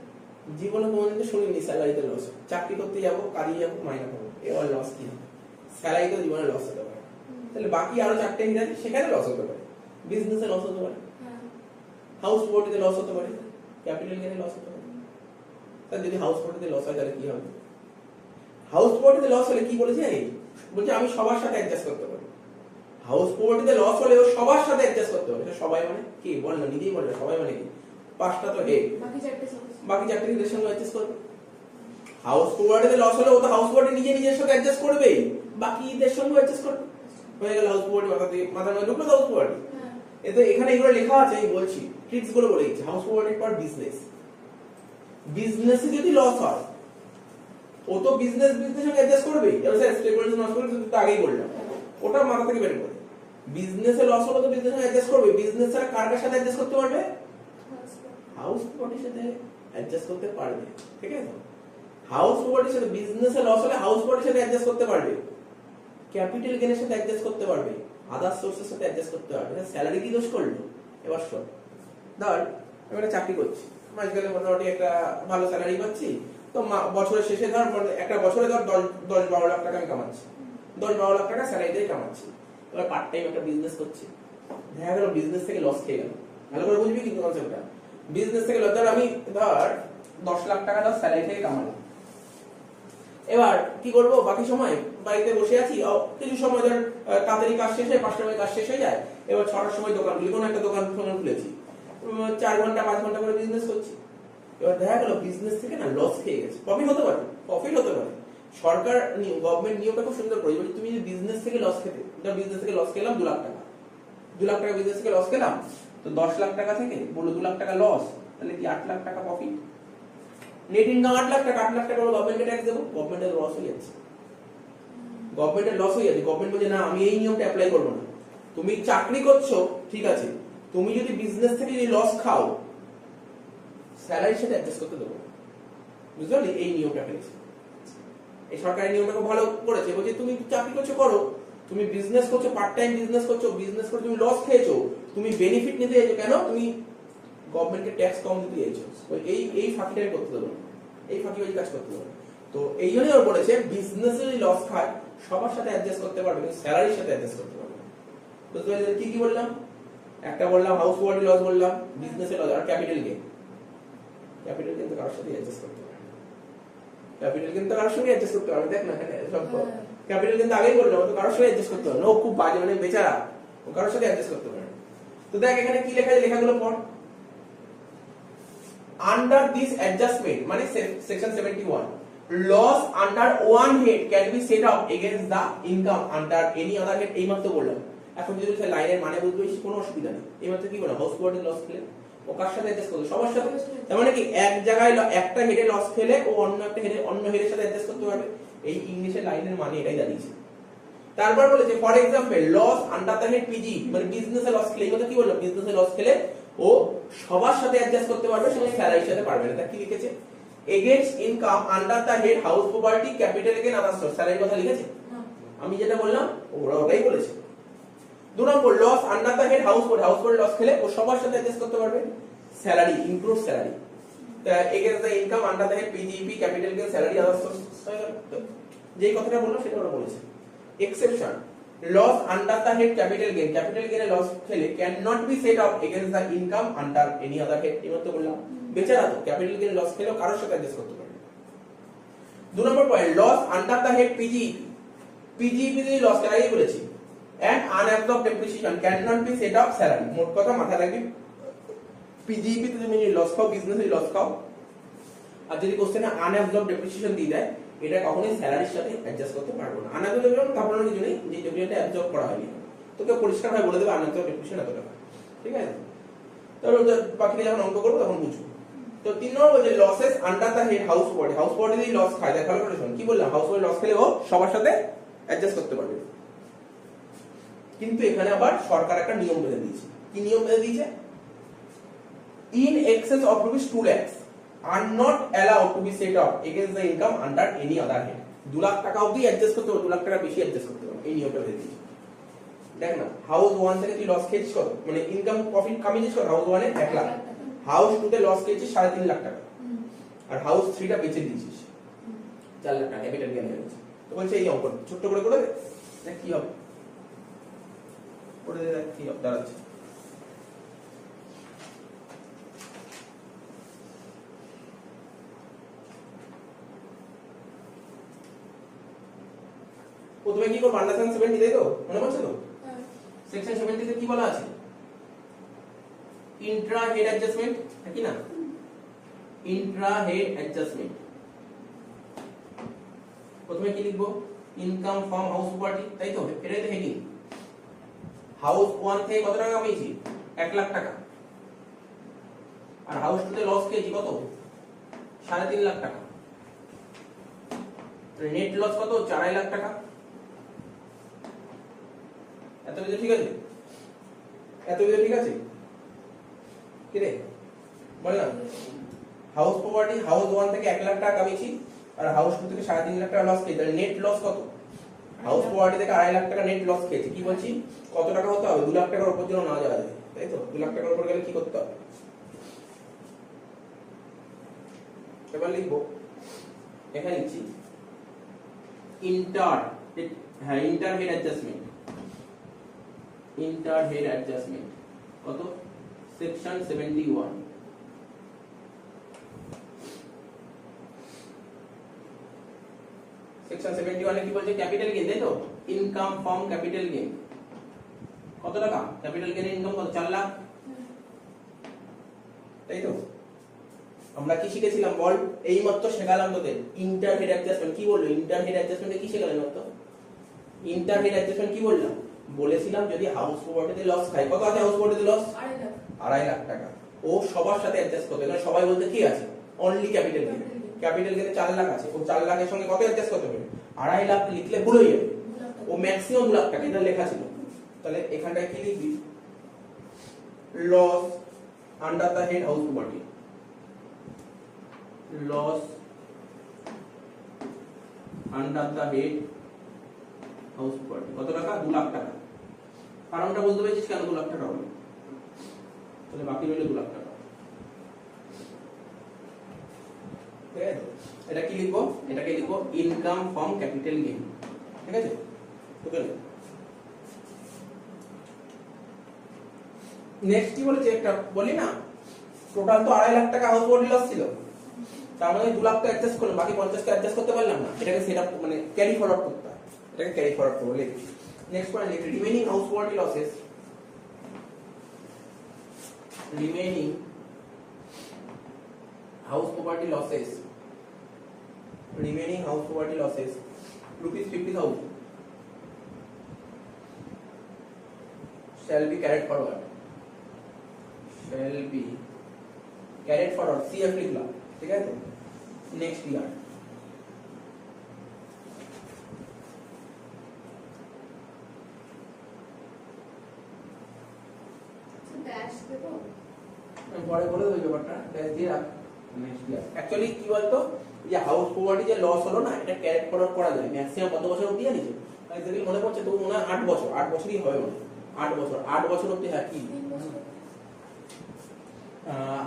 জীবনে কোনোদিন তো শুনিনি স্যালারিতে লস, চাকরি করতে যাবো, কাজে যাবো, মাইনে পাবো, এবার লস কি হবে? স্যালারিতে জীবনে লস হতে পারে। তাহলে বাকি আরো 4টে হেড আছে, সেখানে লস হতে পারে, বিজনেসে লস হতে পারে, হাউস প্রপার্টিতে লস হতে পারে, ক্যাপিটাল গেইনে লস হতে পারে। তাহলে যদি হাউস প্রপার্টিতে লস হয় তাহলে কি হবে? হাউস প্রপার্টিতে লস হলে কি বলেছে, বলছে আমি সবার সাথে অ্যাডজাস্ট করতে পারি। হাউস প্রপার্টিতে লস হলে ও সবার সাথে অ্যাডজাস্ট করতে পারে, সবাই মানে কি বল না, নিজেই বল, সবাই মানে কি? 5টা তো হেড, বাকি 4টে হেডের সঙ্গে অ্যাডজাস্ট করবে। হাউস প্রপার্টিতে লস হলে ও তো হাউস প্রপার্টি নিজের সাথে অ্যাডজাস্ট করবেই, বাকিদের সঙ্গে অ্যাডজাস্ট করবে, হয়ে গেল হাউস প্রপার্টি মাথার মধ্যে ঢুকলো হাউস প্রপার্টি। এতে এখানে এগুলো লেখা আছে, আমি বলছি ট্রিক্স গুলো বলে দিচ্ছি। হাউস প্রপার্টি পর বিজনেস, বিজনেসে যদি লস হয় ও তো বিজনেসের সঙ্গে অ্যাডজাস্ট করবেই, এবার স্যার স্পেকুলেশন লস করে তো আগেই বললাম, ওটা মাথা থেকে বের করে। বিজনেসে লস হলো তো বিজনেসের সঙ্গে অ্যাডজাস্ট করবে, বিজনেস ছাড়া কার সাথে অ্যাডজাস্ট করতে পারবে? হাউস প্রপার্টির সাথে অ্যাডজাস্ট করতে পারবে, ঠিক আছে? হাউস প্রপার্টির সাথে বিজনেসে লস হলে হাউস প্রপার্টির সাথে অ্যাডজাস্ট করতে পারবে, ক্যাপিটাল গেইনের সাথে অ্যাডজাস্ট করতে পারবে, আদার সোর্সের সাথে অ্যাডজাস্ট করতে পারবে। স্যালারি কি দোষ করলো? এবার শোন, ধর আমি একটা চাকরি করছি, মাঝখানে মোটামুটি একটা ভালো স্যালারি পাচ্ছি, তো বছরের শেষে ধর একটা বছরে ধর 10-12 লাখ টাকা আমি কামাচ্ছি, 10-12 লাখ টাকা স্যালারিতেই কামাচ্ছি। এবার পার্ট টাইম একটা বিজনেস করছি, দেখা গেল বিজনেস থেকে লস খেয়ে গেল। ভালো করে বুঝবি কিন্তু কনসেপ্টটা, বিজনেস থেকে লস, ধর আমি ধর 10 লাখ টাকা ধর স্যালারি থেকে কামালাম, এবার কি করব, বাকি সময় বাড়িতে বসে আছি, কিছু সময় ধর তাড়াতাড়ি কাজ শেষ হয়, 5টার মধ্যে কাজ শেষ হয়ে যায়, এবার 6টার সময় দোকান খুলি, কোনো একটা দোকান খুলেছি, 4 ঘন্টা 5 ঘন্টা করে বিজনেস করছি। এবার দেখা গেল বিজনেস থেকে না লস খেয়ে গেছে, প্রফিট হতে পারে, প্রফিট হতে পারে। সরকার গভর্নমেন্ট নিয়মটা খুব সুন্দর করে, তুমি যদি বিজনেস থেকে লস খেতে, বিজনেস থেকে লস খেলাম 2 লাখ টাকা, 2 লাখ টাকা বিজনেস থেকে লস খেলাম, তো 10 লাখ টাকা থেকে বলো 2 লাখ টাকা লস, তাহলে কি 8 লাখ টাকা প্রফিট? নেট ইনকাম 8 লাখ টাকা, 8 লাখ টাকা গভর্নমেন্টকে ট্যাক্স দেবো, গভর্নমেন্টের লস হয়ে যাচ্ছে, গভর্নমেন্টের লস হয়ে যাচ্ছে। গভর্নমেন্ট বলছে না আমি এই নিয়মটা অ্যাপ্লাই করবো না, তুমি চাকরি করছো ঠিক আছে, তুমি যদি বিজনেস থেকে যদি লস খাও স্যালারির সাথে অ্যাডজাস্ট করতে দেবো, বুঝতে পারলি? এই নিয়মটা ফেলেছে, এই সরকারি নিয়মটা খুব ভালো করেছে, বলছে তুমি চাকরি করছো করো, তুমি বিজনেস করছো, পার্ট টাইম বিজনেস করছো, বিজনেস করে তুমি লস খেয়েছো, তুমি বেনিফিট নিতে চাইছো, কেন? তুমি গভর্নমেন্টকে ট্যাক্স কম দিতে চাইছো, এই ফাঁকিটাই করতে দেবো, এই ফাঁকিবাজি কাজ করতে দেবো। তো এই জন্যই ওর বলেছে বিজনেসে যদি লস খায় সবার সাথে অ্যাডজাস্ট করতে পারবে, কিন্তু স্যালারির সাথে অ্যাডজাস্ট করতে পারবে। বুঝতে পারলে কি কি বললাম? একটা বললাম হাউস প্রপার্টি লস, বললাম বিজনেসে লস, আর ক্যাপিটাল গেইন, ক্যাপিটাল গেইন তো কারোর সাথে অ্যাডজাস্ট করতে পারবে, ক্যাপিটাল গেইন তো কারোর সঙ্গে অ্যাডজাস্ট করতে পারবে, দেখ না এখানে সব ক্যাপিটাল গেইন তো আগেই বললাম, তো কারোর সাথে অ্যাডজাস্ট করতে পারবে না, ও খুব বাজে মানে বেচারা, ও কারোর সাথে অ্যাডজাস্ট করতে পারবে। তো দেখ এখানে কি লেখা আছে, লেখাগুলো পড়। আন্ডার দিস অ্যাডজাস্টমেন্ট মানে section 71, loss under one head can be set up against the income under any other head. এই মাত্র বললাম। এখন যদি লাইনের মানে বুঝতে পারিস কোনো অসুবিধা নেই। এই মাত্র কি বললাম, হাউস প্রপার্টি লস খেলে ও কার সাথে অ্যাডজাস্ট করবে, সবার সাথে। তার মানে কি এক জায়গায় একটা হেডে লস খেলে ও অন্য একটা হেডে অন্য হেডের সাথে অ্যাডজাস্ট করতে পারবে। এই ইংলিশের লাইনের মানে এটাই দাঁড়িয়েছে। তারপর বলেছে for example loss under the head PG, মানে বিজনেসে লস খেলে। এই কথা কি বললাম, বিজনেসে লস খেলে ও সবার সাথে অ্যাডজাস্ট করতে পারবে, শুধু স্যালারির সাথে পারবে না। তা কি লিখেছে, against income under the head house property capital gain other source. স্যালারির কথা লিখেছে, আমি যেটা বললাম ওরা ওটাই বলেছে। 2 number loss under the head house property loss খেলে ও সবার সাথে অ্যাডজাস্ট করতে পারবে, স্যালারি ইনক্লুড স্যালারি। তা against the income under the head PGP capital gain salary other source. যেই কথাটা বললাম সেটা ওরা বলেছে। Exception loss under the head capital gain loss খেলে can not be set up against the income under any other head. এবার তো বললাম বেচারা তো ক্যাপিটাল গেইন লস খেলেও কারোর সাথে অ্যাডজাস্ট করতে পারবে। 2 নম্বর point loss under the head PGP যদি লস খেলে আগেই বলেছি, and unabsorbed depreciation cannot be set up salary। মোট কথা মাথায় রাখবি, পিজিপি তে তুমি লস খাও, বিজনেসে লস খাও, আর যদি কোশ্চেনে unabsorbed depreciation দিয়ে দেয়, এটা কখনোই স্যালারির সাথে অ্যাডজাস্ট করতে পারবো না। unabsorbed depreciation কাপড়ের কিছু নেই, যে ডেপ্রিসিয়েশনটা অ্যাবজর্ব করা হয়নি, তোকে পরিষ্কার ভাবে বলে দেবে unabsorbed depreciation এত টাকা, ঠিক আছে? তাহলে বাকিটা যখন অঙ্ক করবো তখন বুঝবো। তো 3 নম্বর বলছে losses under the head house property যদি লস খায়, দেখো ভালো করে শোন, কি বললাম, হাউস প্রপার্টি লস খেলে ও সবার সাথে অ্যাডজাস্ট করতে পারবে। কিন্তু এখানে আবার সরকার একটা নিয়ম বেঁধে দিয়েছে। কি নিয়ম বেঁধে দিয়েছে, in excess of rupees 2 lakhs are not allowed to be set up against the income under any other head. 2 lakh টাকা অবধি অ্যাডজাস্ট করতে পারবে, 2 লাখ টাকা বেশি অ্যাডজাস্ট করতে পারবে, এই নিয়মটা বেঁধে দিয়েছে। দেখ না, হাউস 1 থেকে তুই লস খেয়েছিস কত, মানে ইনকাম প্রফিট কামিয়েছিস কত, হাউস 1 এ 1 লাখ, হাউস 2 তে লস খেয়েছিস 3.5 লাখ টাকা, আর হাউস 3 টা বেচে দিয়েছিস 4 লাখ টাকা ক্যাপিটাল গেইন হয়েছে। তো বলছে এই অঙ্ক ছোট করে করে দেখ কি হবে, করে দেখ কি হবে দাঁড়াচ্ছে। প্রথমে কি করব, আন্ডারস্ট্যান্ড 70 তাই তো, মনে পড়ছে তো? সেকশন 70 তে কি বলা আছে, ইন্ট্রা হেড অ্যাডজাস্টমেন্ট, কি না, ইন্ট্রা হেড অ্যাডজাস্টমেন্ট। প্রথমে কি লিখবো, ইনকাম ফ্রম হাউস প্রপার্টি, তাই তো, এটাই তো হেডিং। হাউস 1 থেকে কত টাকা কামিয়েছি, 1 লাখ টাকা, আর হাউস 2 তে লস খেয়েছি কত, 3.5 লাখ টাকা, নেট লস কত, 4 লাখ টাকা। এত কিছু ঠিক আছে, এত কিছু ঠিক আছে কি রে, বল না। হাউস প্রপার্টি হাউস 1 থেকে 1 লাখ টাকা কামিয়েছি, আর হাউস 2 থেকে 3.5 লাখ টাকা লস খেয়েছি, তাহলে নেট লস কত, হাউস প্রপার্টি থেকে 2.5 লাখ টাকা নেট লস খেয়েছি। কি বলছি, কত টাকা হতে হবে, 2 লাখ টাকার উপর যেন না যাওয়া যায়, তাই তো, 2 লাখ টাকার উপর গেলে কি করতে হবে। এবার লিখবো, এখানে লিখছি inter head adjustment, inter head adjustment কত, সেকশন 71। সেকশন 71 এ কি বলছে, ক্যাপিটাল গেইন, তাই তো, ইনকাম ফ্রম ক্যাপিটাল গেইন কত টাকা, ক্যাপিটাল গেইন ইনকাম কত, 4 লাখ, তাই তো। আমরা কি শিখেছিলাম বল, এই মাত্র শেখালাম তোদের ইন্টার হেড অ্যাডজাস্টমেন্ট। কি বললো, ইন্টার হেড অ্যাডজাস্টমেন্টে কি শেখালাম মাত্র, ইন্টার হেড অ্যাডজাস্টমেন্ট কি বললাম, বলেছিলাম যদি হাউস প্রপার্টিতে লস খায়, কত আছে হাউস প্রপার্টিতে লস, 2.5 লাখ টাকা, ও সবার সাথে অ্যাডজাস্ট করবে, কারণ সবাই বলতে কি আছে, অনলি ক্যাপিটাল গেইন, ক্যাপিটাল গেইনে 4 লাখ আছে, ও 4 লাখের সঙ্গে কত অ্যাডজাস্ট করতে হবে, 2.5 লাখ লিখলে ভুল হয়ে যাবে, ও ম্যাক্সিমাম 2 লাখ টাকা এটা লেখা ছিল। তাহলে এখানটায় কি লিখবি, loss under the head house property, loss under the head house property কত টাকা, 2 লাখ টাকা। কারণটা বুঝতে পেরেছিস কেন 2 লাখ টাকা হবে, তাহলে বাকি রইল 2 লাখ টাকা। ঠিক আছে, এটা কি লিখবো, এটাকে লিখবো ইনকাম ফ্রম ক্যাপিটাল গেইন, ঠিক আছে। ওকে, নেক্সট কি বলেছে, একটা বলি না, টোটাল তো 2.5 লাখ টাকা হাউস প্রপার্টি লস ছিল, তার মানে 2 লাখ টাকা অ্যাডজাস্ট করলাম, বাকি 50 টা অ্যাডজাস্ট করতে পারলাম না, এটাকে সেটআপ মানে ক্যারি ফরওয়ার্ড করতে হয়, এটাকে ক্যারি ফরওয়ার্ড করব। লিখি নেক্সট পয়েন্ট, লিখি remaining house property losses, remaining house property losses remaining house property losses rupees 50,000 shall be carried forward, CF लिखला, ठीक है? तो next year ড্যাশ দেবো। পরে বলে দেবো ব্যাপারটা, ড্যাশ দিয়ে রাখ। নেক্সট ইয়ার অ্যাকচুয়ালি কি বলতো, যে হাউস প্রপার্টি যে লস হলো না, এটা ক্যারেক্ট ফরওয়ার্ড করা যায় ম্যাক্সিমাম কত বছর অবধি জানিস? এক্স্যাক্টলি মনে পড়ছে তো, মনে হয় 8 বছর, 8 বছরই হবে মনে হয়। 8 বছর অবধি। হ্যাঁ, কি 3 বছর।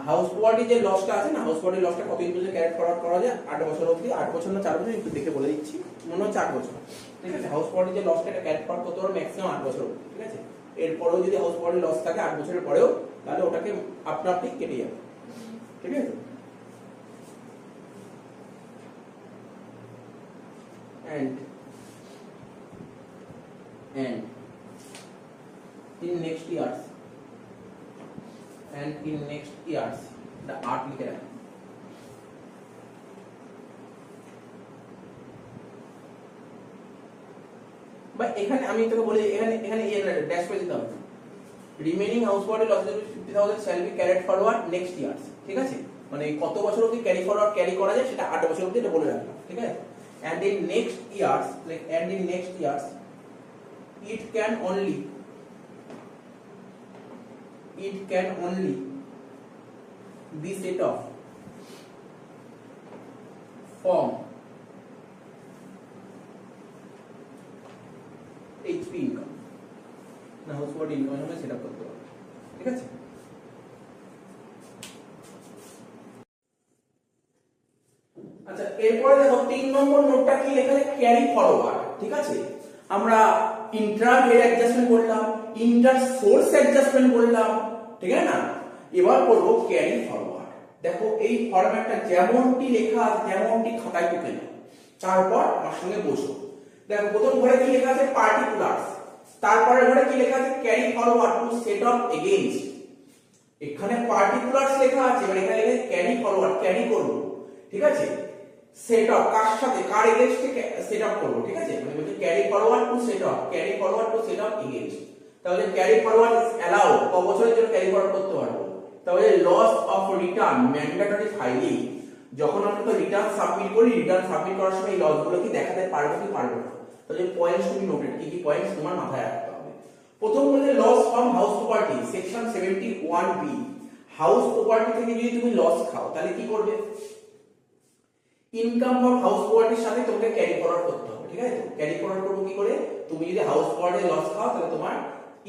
হাউস প্রপার্টি যে লসটা আছে না, হাউস প্রপার্টি লসটা কতদিন পর্যন্ত ক্যারেক্ট ফরওয়ার্ড করা যায়? 8 বছর অবধি। 8 বছর না 4 বছর, একটু দেখে বলে দিচ্ছি, মনে হচ্ছে 8 বছর, ঠিক আছে? হাউস প্রপার্টি যে লসটা, এটা ক্যারেক্ট ফরওয়ার্ড করতে পারো ম্যাক্সিমাম 8 বছর অবধি, ঠিক আছে? এরপরেও যদি হাউস প্রপার্টি লস থাকে 8 বছরের পরেও, তাহলে ওটাকে আপনা আপনি কেটে যাবে, ঠিক আছে? and in next years the art লিখে রাখো। বা এখানে আমি তোকে বলি, এখানে ড্যাশ করে দিতে হবে, remaining house property losses 50,000 shall be carried forward next years, ঠিক আছে? মানে কত বছর অবধি ক্যারি করা যায় সেটা 8 বছর অবধি এটা বলে রাখলাম, ঠিক আছে? and in next years it can only be set off from HP income, না হাউস প্রপার্টি ইনকাম আমরা সেট আপ করতে পারবো, ঠিক আছে? আচ্ছা, এরপরে দেখো 3 নম্বর নোটটা কি লেখা আছে? ক্যারি ফরওয়ার্ড, ঠিক আছে? আমরা ইন্ট্রা হেড অ্যাডজাস্টমেন্ট করলাম, ইন্টার সোর্স অ্যাডজাস্টমেন্ট করলাম, ঠিক আছে না? এবার করব ক্যারি ফরওয়ার্ড। দেখো এই ফরম্যাটটা যেমনটি লেখা আছে তেমনটি খাতায় টুকে নাও, তারপর আমার সঙ্গে বসো। দেখো প্রথম ঘরে কি লেখা আছে? পার্টিকুলারস। তারপরে ঘরে কি লেখা আছে? Carry forward to set off against. এখানে পার্টিকুলারস লেখা আছে, মানে এখানে লেখা ক্যারি ফরওয়ার্ড, ক্যারি করব, ঠিক আছে? সেট অফ কার সাথে, কার এগেইনস্টে সেট আপ করব, ঠিক আছে? মানে বলছে carry forward to set off against. তাহলে ক্যারি ফরওয়ার্ড ইজ অ্যালাউড, ক বছরের জন্য ক্যারি ফরওয়ার্ড করতে পারবো? তাহলে loss of return mandatory filing, যখন আমরা রিটার্ন সাবমিট করি, রিটার্ন সাবমিট করার সময় এই লসগুলো কি দেখাতে পারবো কি পারবো না? তাহলে পয়েন্টস তুমি নোটেড, কি কি পয়েন্টস তোমার মাথায় রাখতে হবে। প্রথম বলতে loss from house property, section 71B। House property থেকে যদি তুমি লস খাও তাহলে কি করবে? ইনকাম ফ্রম হাউস প্রপার্টির সাথে তোমাকে ক্যারি ফরওয়ার্ড করতে হবে, ঠিক আছে? ক্যারি ফরওয়ার্ড করব কি করে? তুমি যদি হাউস প্রপার্টি লস খাও তাহলে তোমার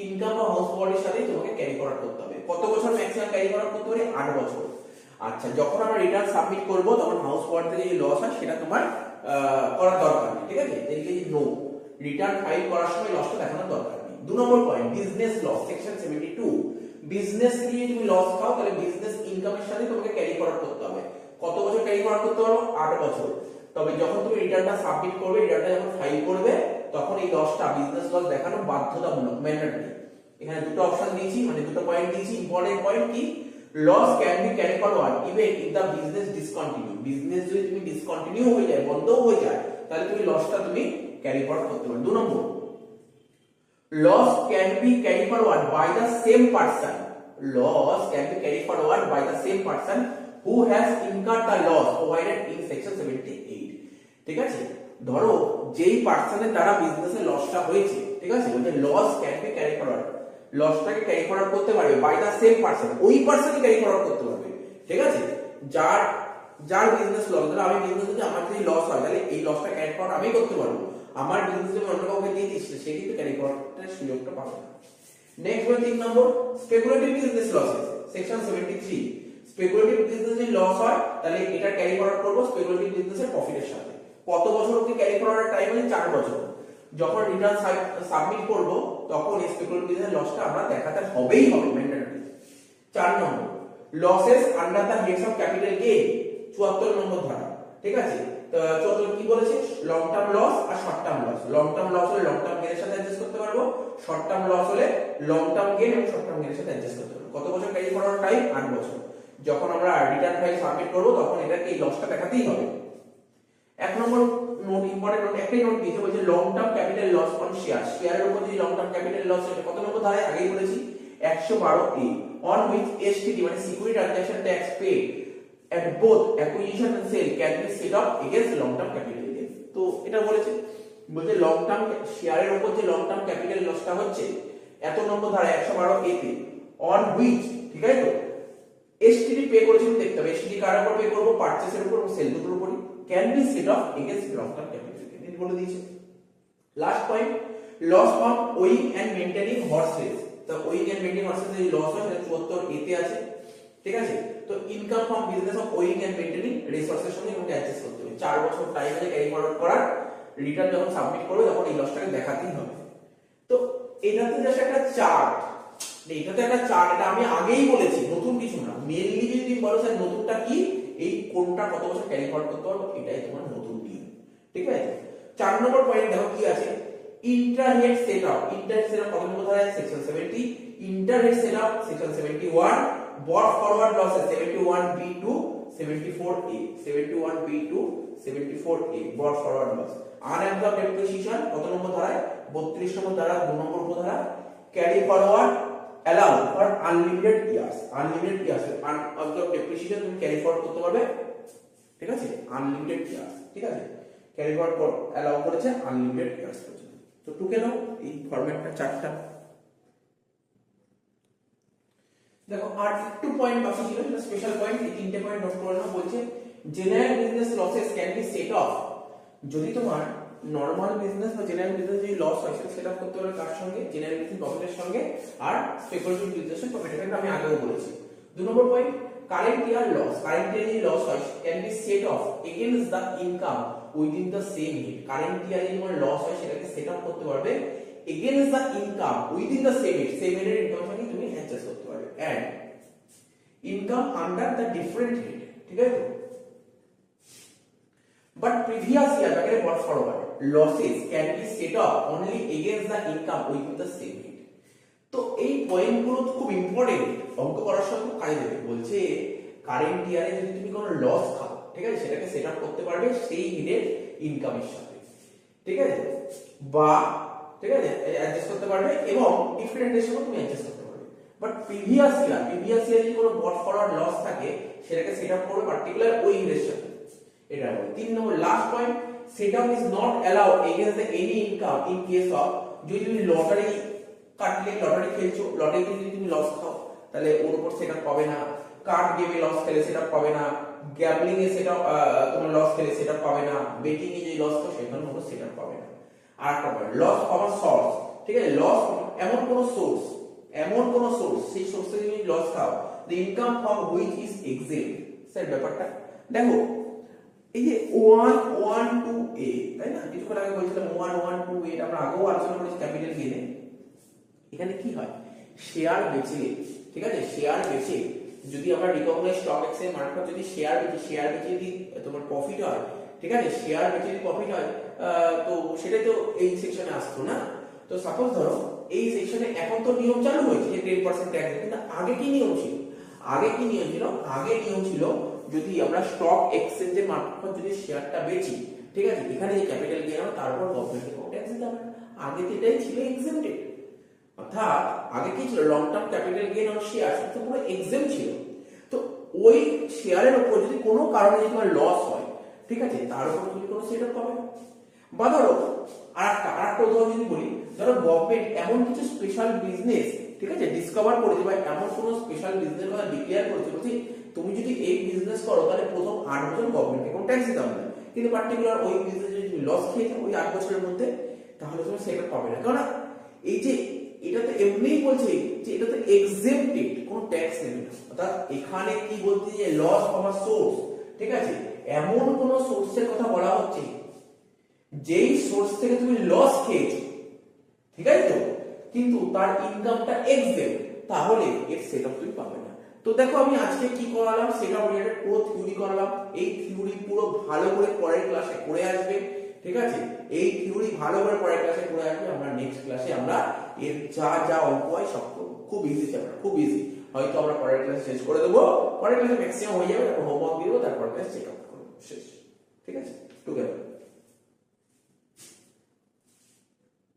ইনকাম ফ্রম হাউস প্রপার্টির সাথে তোমাকে ক্যারি ফরওয়ার্ড করতে হবে। কত বছর ম্যাক্সিমাম ক্যারি ফরওয়ার্ড করতে পারে? 8 বছর। আচ্ছা, যখন আমরা রিটার্ন সাবমিট করব তখন হাউস প্রপার্টি থেকে যে লস হয় সেটা তোমার করার দরকার নেই, ঠিক আছে? দেখলে যে নো, রিটার্ন ফাইল করার সময় লসটা দেখানোর দরকার নেই। 2 নম্বর পয়েন্ট, বিজনেস লস, সেকশন 72। বিজনেস নিয়ে তুমি লস খাও তাহলে বিজনেস ইনকামের সাথে তোমাকে ক্যারি ফরওয়ার্ড করতে হবে। কত বছর ক্যারি ফরওয়ার্ড করতে পারো? 8 বছর। তবে যখন তুমি রিটার্নটা সাবমিট করবে, রিটার্নটা যখন ফাইল করবে, তখন এই লসটা, বিজনেস লস দেখানো বাধ্যতামূলক, ম্যান্ডেটরি। এখানে দুটো অপশন দিয়েছি, মানে দুটো পয়েন্ট দিয়েছি। ইম্পর্টেন্ট পয়েন্ট কি? Loss can be carry forward even if the business discontinue. Business যদি তুমি ডিসকন্টিনিউ হয়ে যায়, বন্ধ হয়ে যায়, তাহলে তুমি লসটা তুমি ক্যারি ফরওয়ার্ড করতে পারো। 2 number, loss can be carry forward by the same person. Loss can be carry forward by the same person who has incurred the loss provided in section 78, ঠিক আছে? ধরো যেই পারসনের দ্বারা বিজনেসের লসটা হয়েছে, ঠিক আছে, বলতে loss can be carry forward, লসটাকে ক্যারি ফরওয়ার্ড করতে পারবে বাই দা সেম পারসন, ওই পারসনই ক্যারি ফরওয়ার্ড করতে পারবে, ঠিক আছে? যার বিজনেস লস, ধরো আমি বিজনেস যদি আমার যদি লস হয় তাহলে এই লসটা ক্যারি ফরওয়ার্ড আমি করতে পারবো। আমার বিজনেস যদি অন্য কাউকে দিয়ে দিচ্ছে সে কিন্তু ক্যারি ফরওয়ার্ডের সুযোগটা পাবে না। Next 3 number, speculative business losses, section 73। Speculative বিজনেসে লস হয় তাহলে এটা ক্যারি ফরওয়ার্ড করব স্পেকুলেটিভ বিজনেসের প্রফিটের সাথে। কত বছর অবধি ক্যারি ফরওয়ার্ডের টাইম আছে? 4 বছর। যখন রিটার্ন সাবমিট করব তখন স্পেকুলেটিভ বিজনেসের লসটা আমরা দেখাতে হবেই হবে, mandatory. 4 number, losses under the heads of capital gain, 74 number ধারা, ঠিক আছে? তো 74 কি বলেছে? লং টার্ম লস আর short term loss. Long term loss হলে লং টার্ম গেইনের সাথে অ্যাডজাস্ট করতে পারবো, শর্ট টার্ম লস হলে লং টার্ম গেইন এবং শর্ট টার্ম গেইনের সাথে অ্যাডজাস্ট করতে পারবো। কত বছর ক্যারি ফরওয়ার্ড টাইম? 8 বছর। যখন আমরা রিটার্ন ফাইল সাবমিট করব তখন এটাকে এই লসটা দেখাতেই হবে। এক নম্বর নোট, ইম্পর্টেন্ট নোট, একটাই নোট দিয়েছে, বলছে long term capital loss on share, শেয়ারের উপর যদি লং টার্ম ক্যাপিটাল লস হয় কত নম্বর ধারায়, আগেই বলেছি 112 এ, অন হুইচ এসটিডি মানে security transaction tax paid at both acquisition and sale can be set off against long term capital gain। তো এটা বলেছে লং টার্ম শেয়ারের উপর যে লং টার্ম ক্যাপিটাল লসটা হচ্ছে এত নম্বর ধারা 112 এ তে, অন হুইচ, ঠিক আছে তো, এসটিডি পে করেছিল দেখতে হবে, এসটিডি কার উপর পে করব, পারচেজের উপর এবং সেল দুটোর উপরই, can be set off against long term capital gain, এটা বলে দিয়েছে। Last point, loss from owning and maintaining horse race, তো owning and maintaining horse race যে লস হয় সেটা 74 এ তে আছে, ঠিক আছে। তো income from business of owning and maintaining রিসোর্সের সঙ্গে এটাকে অ্যাডজাস্ট করতে হবে, 4 বছর টাইম আছে ক্যারি ফরওয়ার্ড করার, রিটার্ন যখন সাবমিট করবে তখন এই লসটাকে দেখাতেই হবে। তো এটাতে জাস্ট একটা চার্ট, এটাতে একটা চার্ট, এটা আমি আগেই বলেছি, নতুন কিছু না। মেইনলি যদি তুমি বলো স্যার নতুনটা কি, এই কোনটা কত বছর ক্যারি ফরওয়ার্ড করতে পারবো, এটাই তোমার নতুন নিয়ম, ঠিক আছে। 4 নম্বর পয়েন্ট দেখো কি আছে, ইন্টারহেড সেটআপ, ইন্টারহেড সেটআপ কত নম্বর ধারায়, section 70, inter head setup section 71, brought forward losses 71B to 74A, 71B to 74A brought forward loss, unabsorbed depreciation কত নম্বর ধারায়, 32 নম্বর ধারা 2 নম্বর উপধারা, carry forward allow for unlimited years, unlimited years, unabsorbed depreciation তুমি carry forward করতে পারবে, ঠিক আছে, unlimited years, ঠিক আছে, carry forward allow করেছে unlimited years পর্যন্ত। তো টুকে নাও এই ফরম্যাটটা চারটা। দেখো আর একটু পয়েন্ট বাকি ছিল, সেটা স্পেশাল পয়েন্ট, এই তিনটে পয়েন্ট নোট করে নাও। বলছে general business losses can be set of, যদি তোমার নরমাল বিজনেস বা জেনারেল বিজনেস যদি লস হয় সেটা সেট অফ করতে পারবে কার সঙ্গে, জেনারেল বিজনেস প্রফিটের সঙ্গে আর স্পেকুলেটিভ বিজনেসের প্রফিট, এটা আমি আগেও বলেছি। 2 নম্বর point, current year loss, current year যদি লস হয় can be set off against the income within the same year, current year যদি তোমার লস হয় সেটাকে সেট অফ করতে পারবে against the income within the same year income সঙ্গে তুমি অ্যাডজাস্ট করতে পারবে, and income under the different head, ঠিক আছে। but previous year ব্যাপারে brought forward losses can be set off only against the income within the same head। তো এই পয়েন্টগুলো খুব ইম্পর্টেন্ট, অঙ্ক করার সময় কাজে দেবে। বলছে কারেন্ট ইয়ারে যদি তুমি কোনো লস খাও, ঠিক আছে, সেটাকে সেট আপ করতে পারবে সেই হেডের ইনকামের সাথে, ঠিক আছে, বা ঠিক আছে অ্যাডজাস্ট করতে পারবে এবং ডিফারেন্টের সঙ্গে তুমি অ্যাডজাস্ট করতে পারবে। বাট প্রিভিয়াস ইয়ার যদি কোনো বট ফরওয়ার্ড লস থাকে সেটাকে সেট আপ করবে পার্টিকুলার ওই ইয়ারের সাথে, এটা হবে। 3 নম্বর last point, set up is not allowed against the any income in case of, যদি তুমি লটারি কাটলে, লটারি খেলছো, লটারিতে যদি তুমি লস খাও তাহলে ওর উপর সেট আপ পাবে না, কার্ড গেমে লস খেলে সেট আপ পাবে না, গ্যাম্বলিং এ সেট আপ তোমার লস খেলে সেট আপ পাবে না, বেটিং এ যে লস খাও সেখানে কোনো সেট আপ পাবে না। আর একটা point, loss from a source, ঠিক আছে, লস এমন কোন সোর্স, সেই সোর্স থেকে যদি লস খাও, the income from which is except, sir ব্যাপারটা দেখো, এই যে 112A, তাই না, কিছুক্ষণ আগে বলছিলাম 112A, এটা আমরা আগেও আলোচনা করেছি ক্যাপিটাল গেইনে। এখানে কি হয়, শেয়ার বেচে, ঠিক আছে, শেয়ার বেচে যদি আমরা রিকগনাইজড স্টক এক্সচেঞ্জ মার্কেট যদি শেয়ার বেচে যদি তোমার প্রফিট হয়, ঠিক আছে, শেয়ার বেচে যদি প্রফিট হয়, তো সেটাই তো এই সেকশনে আসতো না। তো সাপোজ ধরো এই সেকশনে এখন তো নিয়ম চালু হয়েছে যে 10% ট্যাক্স, কিন্তু আগে কি নিয়ম ছিল, আগে নিয়ম ছিল যদি আমরা স্টক এক্সচেঞ্জের মারফত যদি শেয়ারটা বেচি, ঠিক আছে, এখানে যে ক্যাপিটাল গেইন হয় তারপর গভর্নমেন্টকে কোনো ট্যাক্স দিতে হবে না। আগে তো এটাই ছিল এক্সেম্পটেড, অর্থাৎ আগে কি ছিল, long term capital gain on share তো পুরো এক্সেম্পট ছিল। তো ওই শেয়ারের উপর যদি কোনো কারণে যদি তোমার লস হয়, ঠিক আছে, তার উপর তুমি কোনো সেটআপ পাবে না। বা ধরো আরেকটা উদাহরণ যদি বলি, ধরো গভর্নমেন্ট এমন কিছু স্পেশাল বিজনেস, ঠিক আছে, ডিসকভার করেছে বা এমন কোনো স্পেশাল বিজনেস কথা ডিক্লেয়ার করেছে, বলছি তুমি যদি এই বিজনেস করো তাহলে প্রথম 8 বছর গভর্নমেন্টকে কোনো ট্যাক্স দিতে হবে না, কিন্তু পার্টিকুলার ওই বিজনেস যদি তুমি লস খেয়েছো ওই 8 বছরের মধ্যে, তাহলে তুমি সেটা পাবে না। কারণ এই যে এটা তো এমনিই বলছে যে এটা তো এক্সেম্পটেড, কোনো ট্যাক্স নেবে না। অর্থাৎ এখানে কি বলতে যে লস ফ্রম আ সোর্স, ঠিক আছে, এমন কোন সোর্সের কথা বলা হচ্ছে যেই সোর্স থেকে তুমি লস খেয়েছো, ঠিক আছে, তো কিন্তু তার ইনকামটা এক্সেম্পট, তাহলে এর সেটআপ তুমি পাবে না। তো দেখো আমি আজকে কি করালাম, সেটআপ রিলেটেড পুরো থিওরি করালাম। এই থিওরি পুরো ভালো করে পরের ক্লাসে করে আসবে, ঠিক আছে, এই থিওরি ভালো করে পরের ক্লাসে করে আসবে। আমরা নেক্সট ক্লাসে আমরা এর যা অঙ্ক হয় সব করবো, খুব ইজি চ্যাপ্টার, খুব ইজি, হয়তো আমরা পরের ক্লাসে শেষ করে দেবো, পরের ক্লাসে ম্যাক্সিমাম হয়ে যাবে, তারপর হোমওয়ার্ক দিব, তারপর ক্লাস চেক আপ করবো, শেষ। ঠিক আছে, টুগেদার।